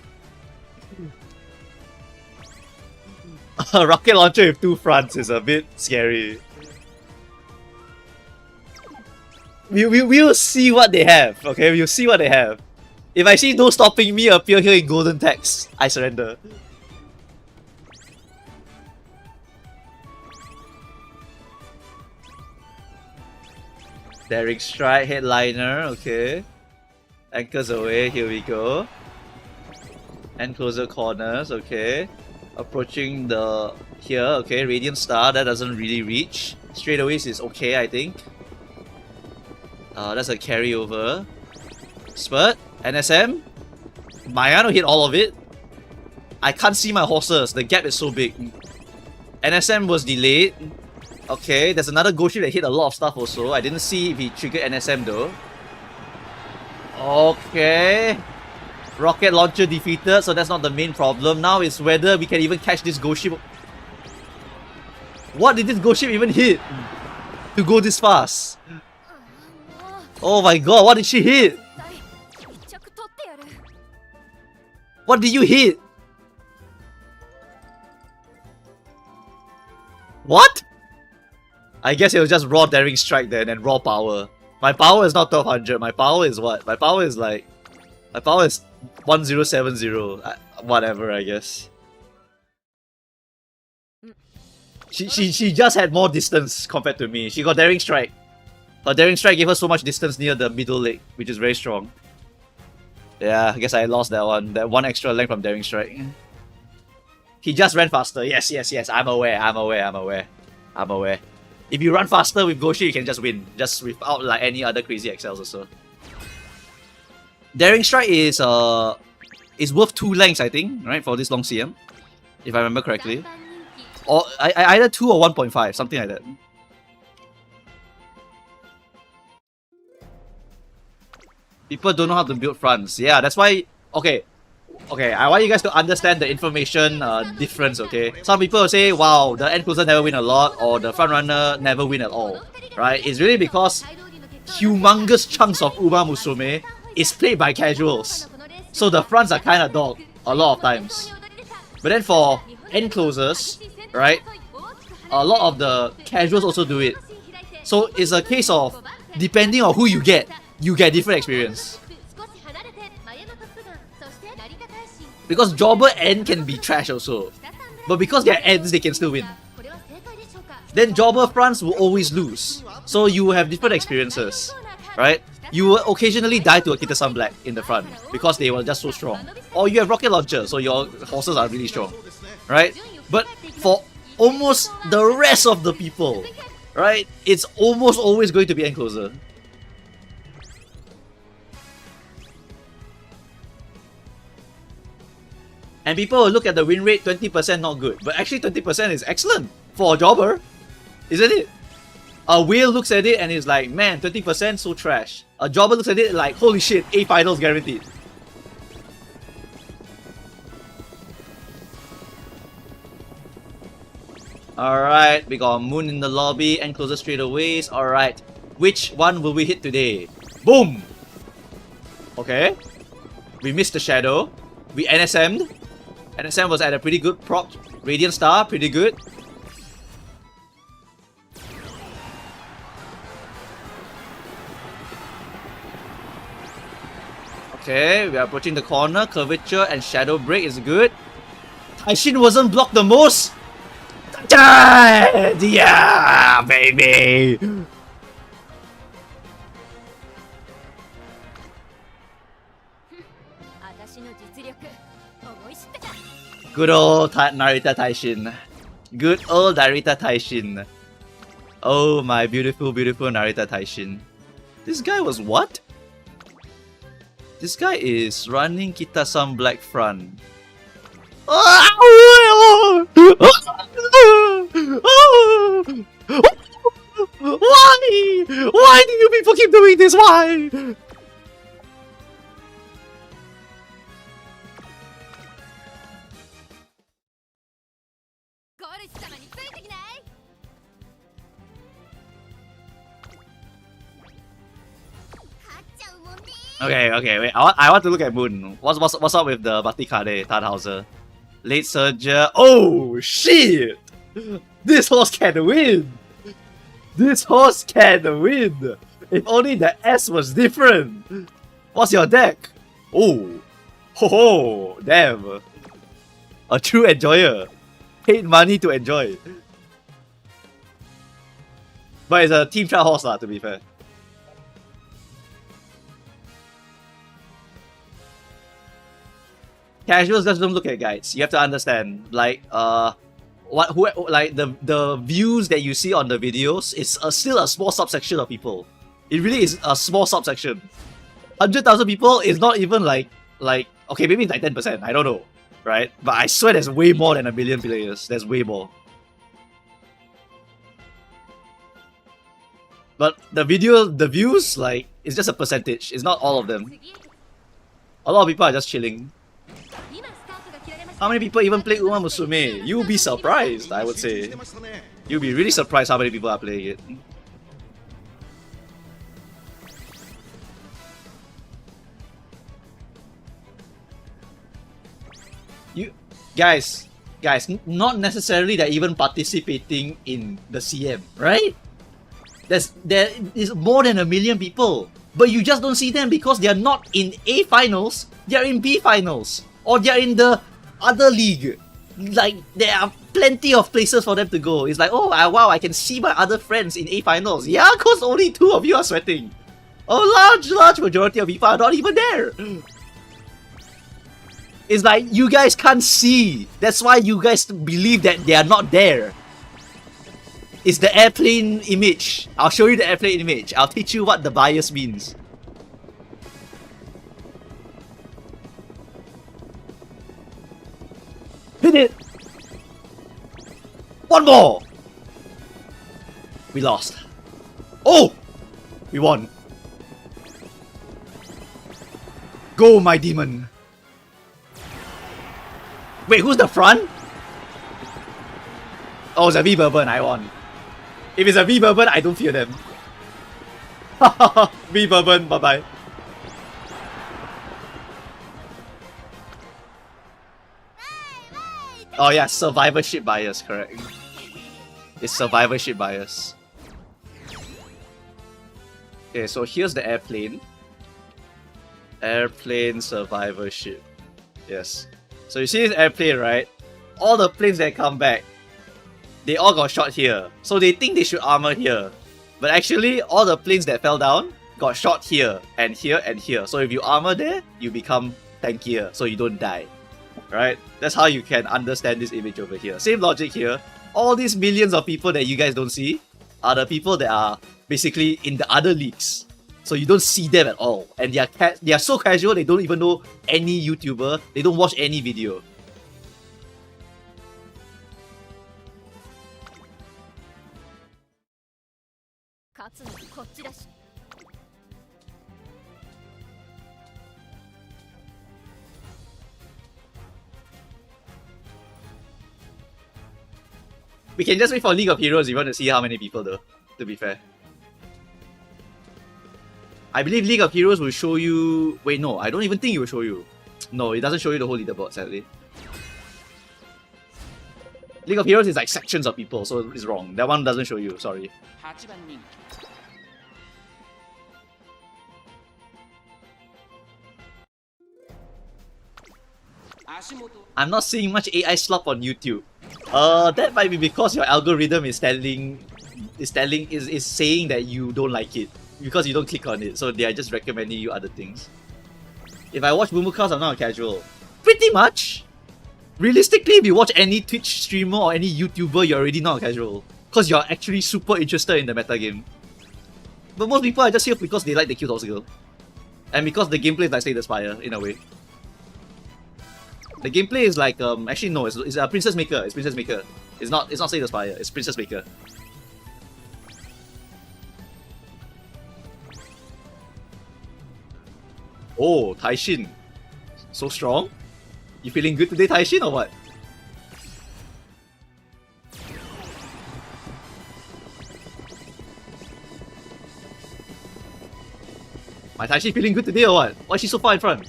A rocket launcher with two fronts is a bit scary. We'll see what they have, okay? We'll see what they have. If I see no stopping me appear here in golden text, I surrender. Daring Strike, Headliner, okay. Anchors away, here we go. And closer corners, okay. Approaching the... here, okay. Radiant Star, that doesn't really reach. Straightaways is okay, I think. That's a carryover. Spurt, NSM. Mayano hit all of it. I can't see my horses, the gap is so big. NSM was delayed. Okay, there's another Ghost Ship that hit a lot of stuff also. I didn't see if he triggered NSM though. Okay. Rocket launcher defeated, so that's not the main problem. Now is whether we can even catch this Ghost Ship. What did this Ghost Ship even hit to go this fast? Oh my god, what did she hit? What did you hit? What? I guess it was just raw Daring Strike then and raw power. My power is not 1200, my power is what? My power is like My power is 1070. Whatever, I guess. She just had more distance compared to me. She got Daring Strike. Her Daring Strike gave her so much distance near the middle leg, which is very strong. Yeah, I guess I lost that one. That one extra length from Daring Strike. He just ran faster. Yes, yes, yes. I'm aware. If you run faster with Goshi, you can just win. Just without like any other crazy excels also. Daring Strike is worth 2 lengths, I think, right? For this long CM. If I remember correctly. Or either 2 or 1.5, something like that. People don't know how to build fronts. Yeah, that's why... Okay, I want you guys to understand the information difference, okay? Some people will say, wow, the end closer never win a lot, or the front runner never win at all, right? It's really because humongous chunks of Uma Musume is played by casuals. So the fronts are kind of dog a lot of times. But then for end closers, right, a lot of the casuals also do it. So it's a case of, depending on who you get different experience. Because Jobber end can be trash also. But because they're ends, they can still win. Then Jobber fronts will always lose. So you will have different experiences, right? You will occasionally die to a Kita-san Black in the front because they were just so strong. Or you have rocket launcher, so your horses are really strong, right? But for almost the rest of the people, right, it's almost always going to be end closer. And people will look at the win rate, 20% not good. But actually 20% is excellent for a jobber, isn't it? A whale looks at it and is like, man, 20% so trash. A jobber looks at it like, holy shit, A finals guaranteed. Alright, we got Moon in the lobby and closer straight away. Alright, which one will we hit today? Boom! Okay. We missed the shadow. We NSM'd. NSM was at a pretty good prop. Radiant Star, pretty good. Okay, we are approaching the corner. Curvature and Shadow Break is good. Taishin wasn't blocked the most. Yeah, baby! Good old Narita Taishin. Good old Narita Taishin. Oh, my beautiful, beautiful Narita Taishin. This guy was what? This guy is running Kita-san Black Front. Why? Why do you people keep doing this? Why? Okay, wait. I want to look at Moon. What's up with the Batikade, Tannhauser? Late Surger. Oh, shit! This horse can win! This horse can win! If only the S was different! What's your deck? Oh! Ho ho! Damn! A true enjoyer. Paid money to enjoy. But it's a team trial horse lah, to be fair. Casuals just don't look at guides. You have to understand, like, the views that you see on the videos is still a small subsection of people. It really is a small subsection. 100,000 people is not even like okay, maybe it's like 10%. I don't know, right? But I swear there's way more than 1 million players. There's way more. But the views, like, it's just a percentage. It's not all of them. A lot of people are just chilling. How many people even play Uma Musume? You'll be surprised, I would say. You'll be really surprised how many people are playing it. Guys, not necessarily they're even participating in the CM, right? There is more than 1 million people. but you just don't see them because they are not in A finals, they are in B finals, or they are in the other league. Like, there are plenty of places for them to go. It's like, oh wow, I can see my other friends in A finals. Yeah, because only 2 of you are sweating. A large majority of people are not even there. It's like, you guys can't see. That's why you guys believe that they are not there. It's the airplane image. I'll show you the airplane image. I'll teach you what the bias means. Hit it! One more! We lost. Oh! We won. Go, my demon. Wait, who's the front? Oh, it's a V-Bourbon, I won. If it's a V-Bourbon, I don't fear them. V-Bourbon, bye-bye. Oh yeah, survivorship bias, correct. It's survivorship bias. Okay, so here's the airplane. Airplane survivorship. Yes. So you see this airplane, right? All the planes that come back, they all got shot here. So they think they should armor here. But actually, all the planes that fell down got shot here, and here, and here. So if you armor there, you become tankier, so you don't die. Right? That's how you can understand this image over here. Same logic here. All these millions of people that you guys don't see are the people that are basically in the other leagues. So you don't see them at all. And they are so casual, they don't even know any YouTuber. They don't watch any video. We can just wait for League of Heroes if you want to see how many people though, to be fair. I believe League of Heroes will show you... Wait, no, I don't even think it will show you. No, it doesn't show you the whole leaderboard, sadly. League of Heroes is like sections of people, so it's wrong. That one doesn't show you, sorry. I'm not seeing much AI slop on YouTube. That might be because your algorithm is saying that you don't like it. Because you don't click on it, so they are just recommending you other things. If I watch Boomercast, I'm not a casual. Pretty much! Realistically, if you watch any Twitch streamer or any YouTuber, you're already not a casual. Because you're actually super interested in the metagame. But most people are just here because they like the cute horse girl. And because the gameplay is like Slay the Spire, in a way. The gameplay is like, actually no, it's a Princess Maker. It's Princess Maker. It's not Slay the Spire, it's Princess Maker. Oh, Taishin. So strong? You feeling good today, Taishin, or what? My Taishin feeling good today or what? Why is she so far in front?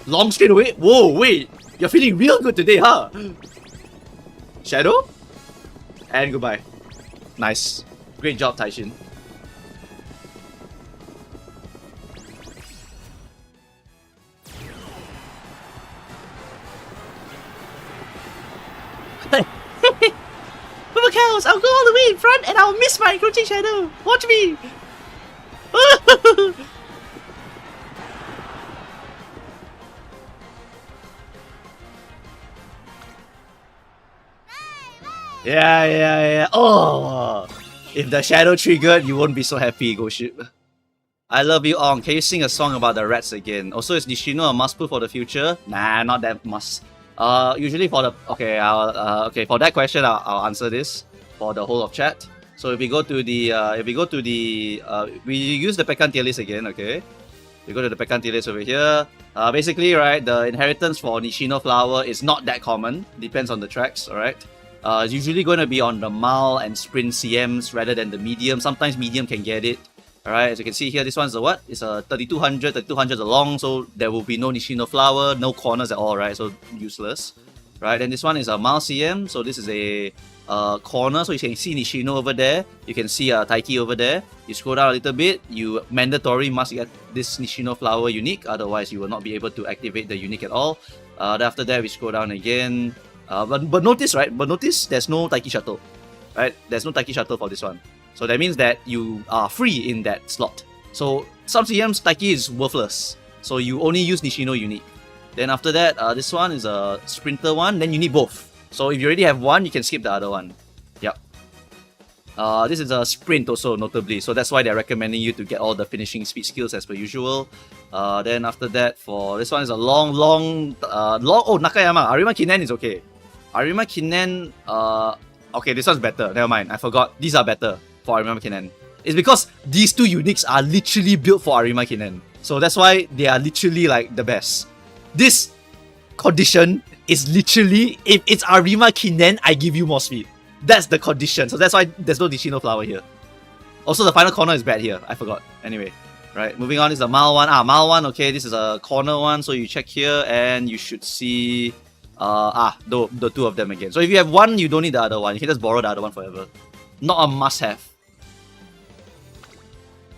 Long straight away? Whoa, wait! You're feeling real good today, huh? Shadow? And goodbye. Nice. Great job, Taishin. Mama cows, I'll go all the way in front and I'll miss my encroaching shadow. Watch me. Yeah. Oh, if the shadow triggered, you won't be so happy, Go ship. I love you, Ong. Can you sing a song about the rats again? Also, is Nishino a must put for the future? Nah, not that must. Usually for the okay, for that question, I'll answer this for the whole of chat. So if we go to the we use the Pekkan tier list again, okay? We go to the Pekkan tier list over here. Basically, right, the inheritance for Nishino Flower is not that common. Depends on the tracks, alright? It's usually going to be on the Mal and Sprint CMs rather than the medium. Sometimes medium can get it. Alright, as you can see here, this one's a what? It's a 3200 is long, so there will be no Nishino Flower, no corners at all, right? So useless. right? And this one is a Mal CM, so this is a corner, so you can see Nishino over there, you can see Taiki over there. You scroll down a little bit, you mandatory must get this Nishino flower unique, otherwise you will not be able to activate the unique at all. Then after that, we scroll down again. But notice, right? But notice there's no Taiki shuttle, right? There's no Taiki shuttle for this one. So that means that you are free in that slot. So some CMs Taiki is worthless, so you only use Nishino unique. Then after that, this one is a sprinter one, then you need both. So if you already have one, you can skip the other one. Yep. This is a sprint also, notably, so that's why they're recommending you to get all the finishing speed skills as per usual. Then after that, for this one is a long, oh, Nakayama, Arima Kinen is okay. Arima Kinen, okay, this one's better, never mind, I forgot, these are better for Arima Kinen. It's because these two uniques are literally built for Arima Kinen. So that's why they are literally like the best. This condition is literally, if it's Arima Kinen, I give you more speed. That's the condition. So that's why there's no Nishino flower here. Also, the final corner is bad here. I forgot. Anyway, right. Moving on is the Mal one. Mal one. Okay, this is a corner one. So you check here and you should see the two of them again. So if you have one, you don't need the other one. You can just borrow the other one forever. Not a must-have.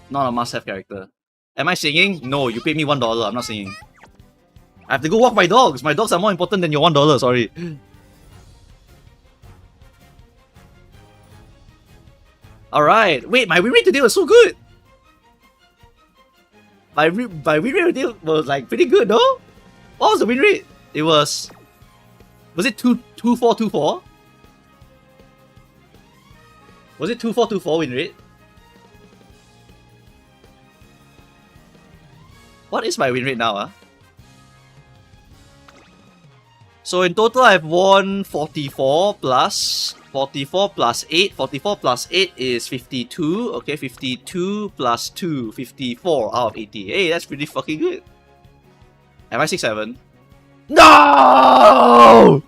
Not a must-have character. Am I singing? No, you paid me $1. I'm not singing. I have to go walk my dogs. My dogs are more important than your $1, sorry. Alright. Wait, my win rate today was so good. My win rate today was like pretty good, though. What was the win rate? It was... Was it 2424? Was it 2424 win rate? What is my win rate now, So in total, I've won 44 plus 8. 44 plus 8 is 52. Okay, 52 plus 2, 54 out of 80. Hey, that's pretty fucking good. Am I 6-7? No!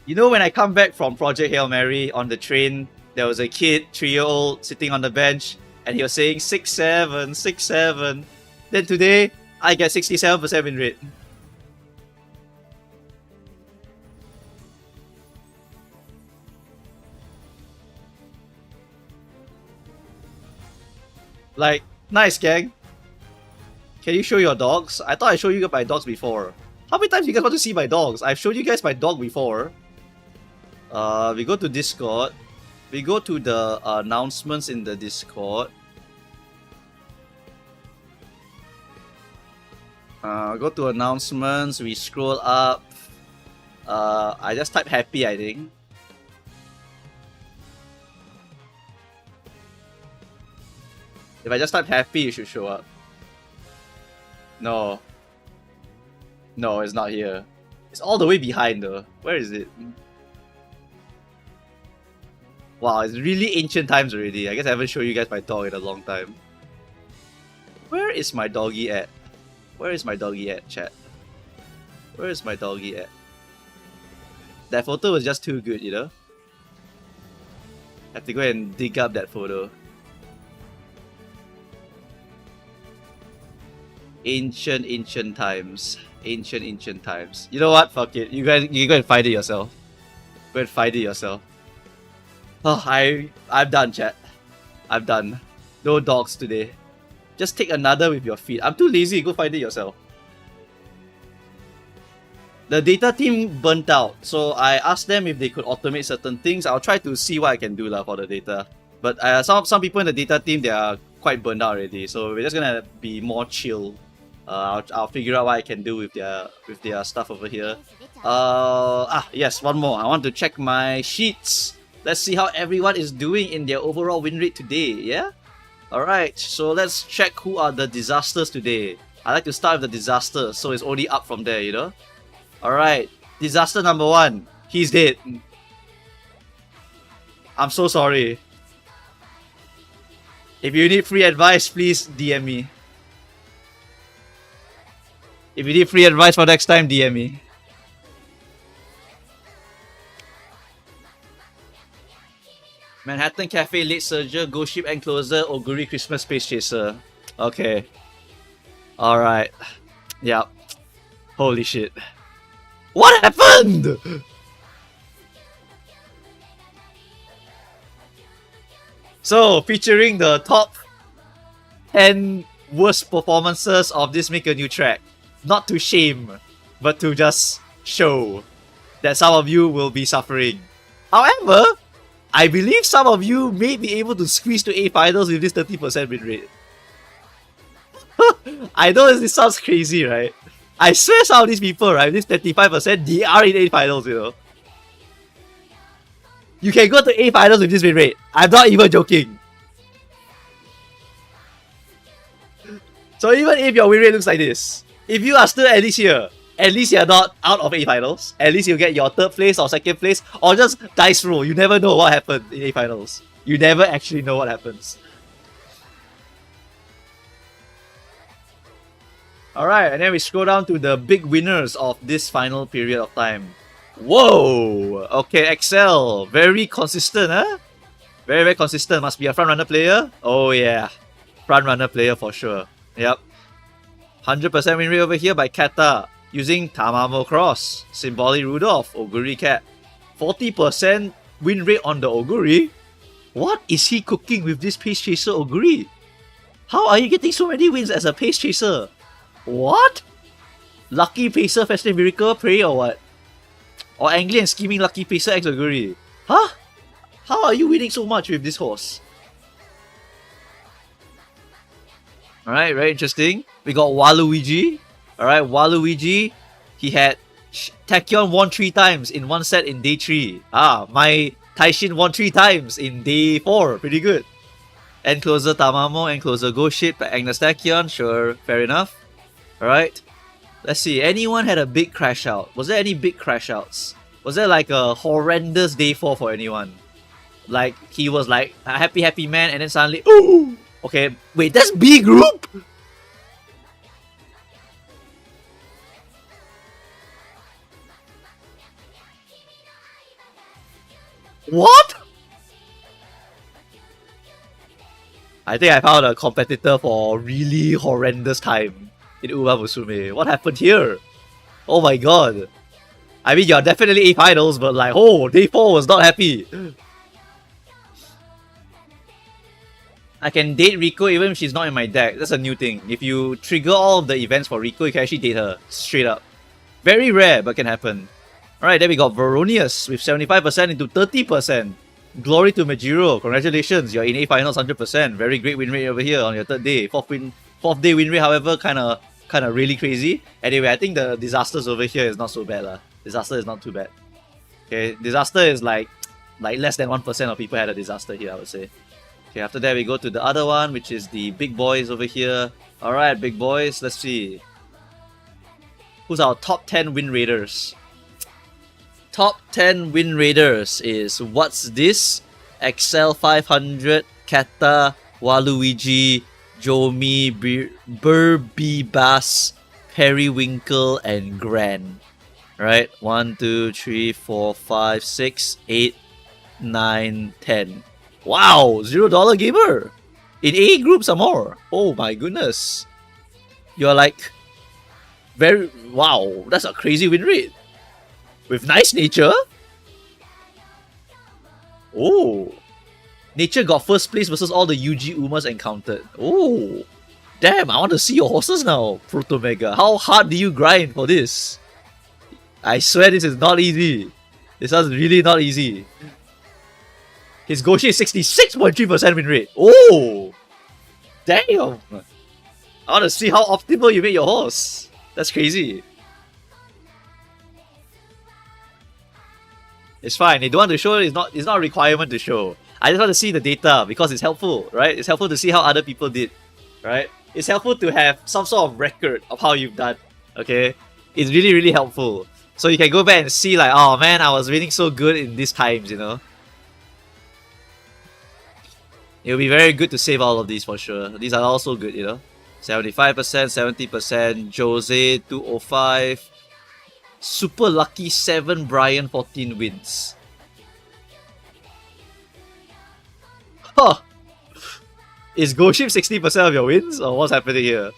You know, when I come back from Project Hail Mary on the train, there was a kid, 3-year-old, sitting on the bench, and he was saying 6-7, 6-7. Then today, I get 67% win rate. Like, nice, gang. Can you show your dogs? I thought I showed you my dogs before. How many times you guys want to see my dogs? I've showed you guys my dog before. We go to Discord. We go to the announcements in the Discord. Go to announcements. We scroll up. I just type happy, I think. If I just type happy, it should show up. No. No, it's not here. It's all the way behind though. Where is it? Wow, it's really ancient times already. I guess I haven't shown you guys my dog in a long time. Where is my doggy at? Where is my doggy at, chat? Where is my doggy at? That photo was just too good, you know? I have to go and dig up that photo. Ancient times. Ancient times. You know what? Fuck it. You guys, you go and find it yourself. Go and find it yourself. Oh, I'm done, chat. I'm done. No dogs today. Just take another with your feet. I'm too lazy. Go find it yourself. The data team burnt out, so I asked them if they could automate certain things. I'll try to see what I can do for the data. But some people in the data team, they are quite burnt out already, so we're just gonna be more chill. I'll figure out what I can do with their stuff over here. Yes, one more. I want to check my sheets. Let's see how everyone is doing in their overall win rate today, yeah? Alright, so let's check who are the disasters today. I like to start with the disasters, so it's only up from there, you know? Alright, Disaster number 1. He's dead. I'm so sorry. If you need free advice, please DM me. If you need free advice for next time, DM me. Manhattan Cafe, Late Surger, Ghost Ship Encloser, Oguri Christmas Space Chaser. Okay. Alright. Yep. Holy shit. What happened? So, featuring the top 10 worst performances of this Make a New Track. Not to shame, but to just show that some of you will be suffering. However, I believe some of you may be able to squeeze to A finals with this 30% win rate. I know this sounds crazy, right? I swear some of these people, right, this 35%, they are in A finals, you know. You can go to A finals with this win rate. I'm not even joking. So even if your win rate looks like this, if you are still at least here, at least you're not out of A finals. At least you get your 3rd place or 2nd place, or just dice roll. You never know what happened in A finals. You never actually know what happens. Alright, and then we scroll down to the big winners of this final period of time. Whoa! Okay, Excel. Very consistent, huh? Very, very consistent. Must be a front-runner player. Oh yeah. Front-runner player for sure. Yep. 100% win rate over here by Kata. Using Tamamo Cross. Symbolic Rudolph. Oguri Cat. 40% win rate on the Oguri? What is he cooking with this Pace Chaser Oguri? How are you getting so many wins as a Pace Chaser? What? Lucky Pacer, Festive Miracle, Prey or what? Or Angry and Scheming Lucky Pacer X Oguri? Huh? How are you winning so much with this horse? Alright, very interesting. We got Waluigi. Alright, Waluigi. He had Tachyon won 3 times in one set in day 3. My Taishin won 3 times in day 4. Pretty good. Encloser Tamamo, Encloser Ghost Ship, Agnes Tachyon. Sure, fair enough. Alright. Let's see. Anyone had a big crash out? Was there any big crash outs? Was there like a horrendous day 4 for anyone? Like, he was like a happy man and then suddenly, ooh! Okay, wait, that's B group? What? I think I found a competitor for a really horrendous time in Uwa Musume. What happened here? Oh my god. I mean, you're definitely A finals, but like, oh, day 4 was not happy. I can date Rico even if she's not in my deck. That's a new thing. If you trigger all of the events for Rico, you can actually date her. Straight up. Very rare, but can happen. Alright, then we got Veronius with 75% into 30%. Glory to Majiro. Congratulations, you're in A finals 100%. Very great win rate over here on your 3rd day. 4th day win rate, however, kinda really crazy. Anyway, I think the disasters over here is not so bad lah. Disaster is not too bad. Okay, disaster is like less than 1% of people had a disaster here, I would say. Okay, after that we go to the other one, which is the big boys over here. Alright, big boys, let's see. Who's our top 10 win raiders? Top 10 win raiders is What's This? Excel 500, Kata, Waluigi, Jomi, Burbibas, Periwinkle, and Gran. Right? 1, 2, 3, 4, 5, 6, 8, 9, 10. Wow! $0 gamer! In A group some more! Oh my goodness! You're like... Wow! That's a crazy win rate! With nice nature? Oh! Nature got 1st place versus all the UG Umas encountered. Oh! Damn, I want to see your horses now, Proto Mega. How hard do you grind for this? I swear this is not easy. This is really not easy. His Goshi is 66.3% win rate. Oh! Damn! I want to see how optimal you make your horse. That's crazy. It's fine. They don't want to show it. It's not a requirement to show. I just want to see the data because it's helpful, right? It's helpful to see how other people did, right? It's helpful to have some sort of record of how you've done, okay? It's really, really helpful. So you can go back and see like, oh man, I was winning so good in these times, you know. It'll be very good to save all of these for sure. These are also good, you know. 75%, 70%, Jose 205. Super lucky 7, Brian 14 wins. Huh. Is Goship 60% of your wins? Or what's happening here?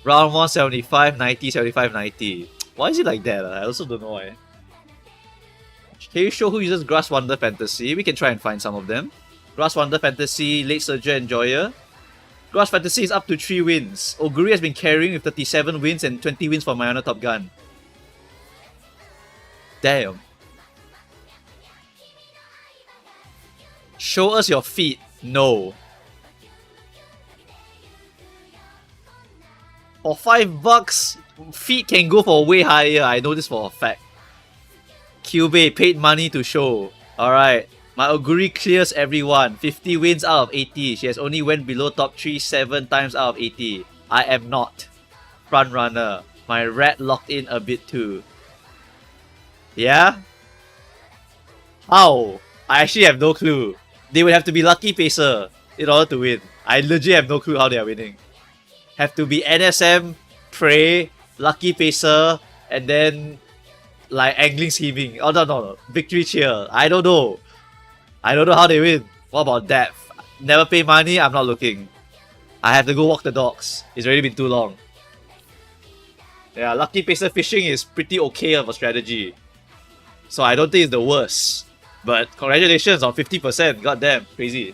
Round 1, 75, 90, 75, 90. Why is it like that? I also don't know why. Can you show who uses Grass Wonder Fantasy? We can try and find some of them. Grass Wonder Fantasy, Late Surger, Enjoyer. Grass Fantasy is up to 3 wins. Oguri has been carrying with 37 wins and 20 wins for Mayana Top Gun. Damn. Show us your feet. No. For $5, feet can go for way higher. I know this for a fact. Cube paid money to show. Alright. My Oguri clears everyone. 50 wins out of 80. She has only went below top 3 7 times out of 80. I am not. Front runner. My rat locked in a bit too. Yeah? How? I actually have no clue. They would have to be Lucky Pacer in order to win. I legit have no clue how they are winning. Have to be NSM, Prey, Lucky Pacer, and then like Angling Scheming. Oh no. Victory Cheer. I don't know. I don't know how they win. What about that? Never pay money? I'm not looking. I have to go walk the dogs. It's already been too long. Yeah, Lucky Pacer fishing is pretty okay of a strategy. So I don't think it's the worst. But congratulations on 50%. Goddamn, crazy.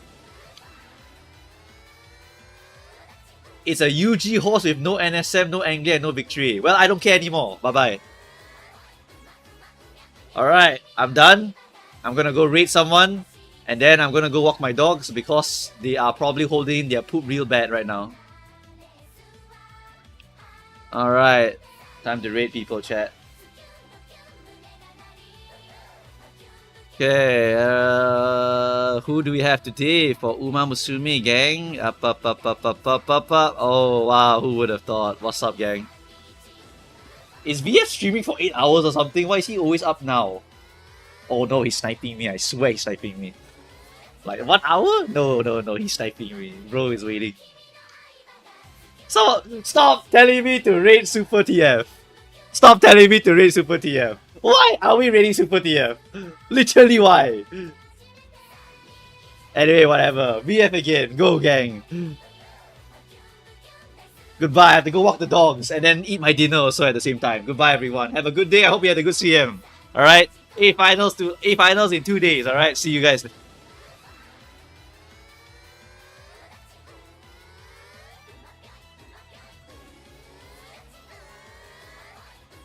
It's a UG horse with no NSM, no Angler, and no victory. Well, I don't care anymore. Bye-bye. Alright, I'm done. I'm gonna go raid someone. And then I'm gonna go walk my dogs because they are probably holding their poop real bad right now. Alright. Time to raid people, chat. Okay, who do we have today for Uma Musume, gang? Up. Oh, wow, who would have thought? What's up, gang? Is VF streaming for 8 hours or something? Why is he always up now? Oh no, he's sniping me. I swear he's sniping me. Like 1 hour? No, he's sniping me. Bro is waiting. So, stop telling me to raid Super TF. Stop telling me to raid Super TF. Why are we raiding Super TF? Literally why? Anyway, whatever. VF again. Go, gang. Goodbye. I have to go walk the dogs and then eat my dinner also at the same time. Goodbye, everyone. Have a good day. I hope you had a good CM. Alright? A finals in 2 days. Alright? See you guys.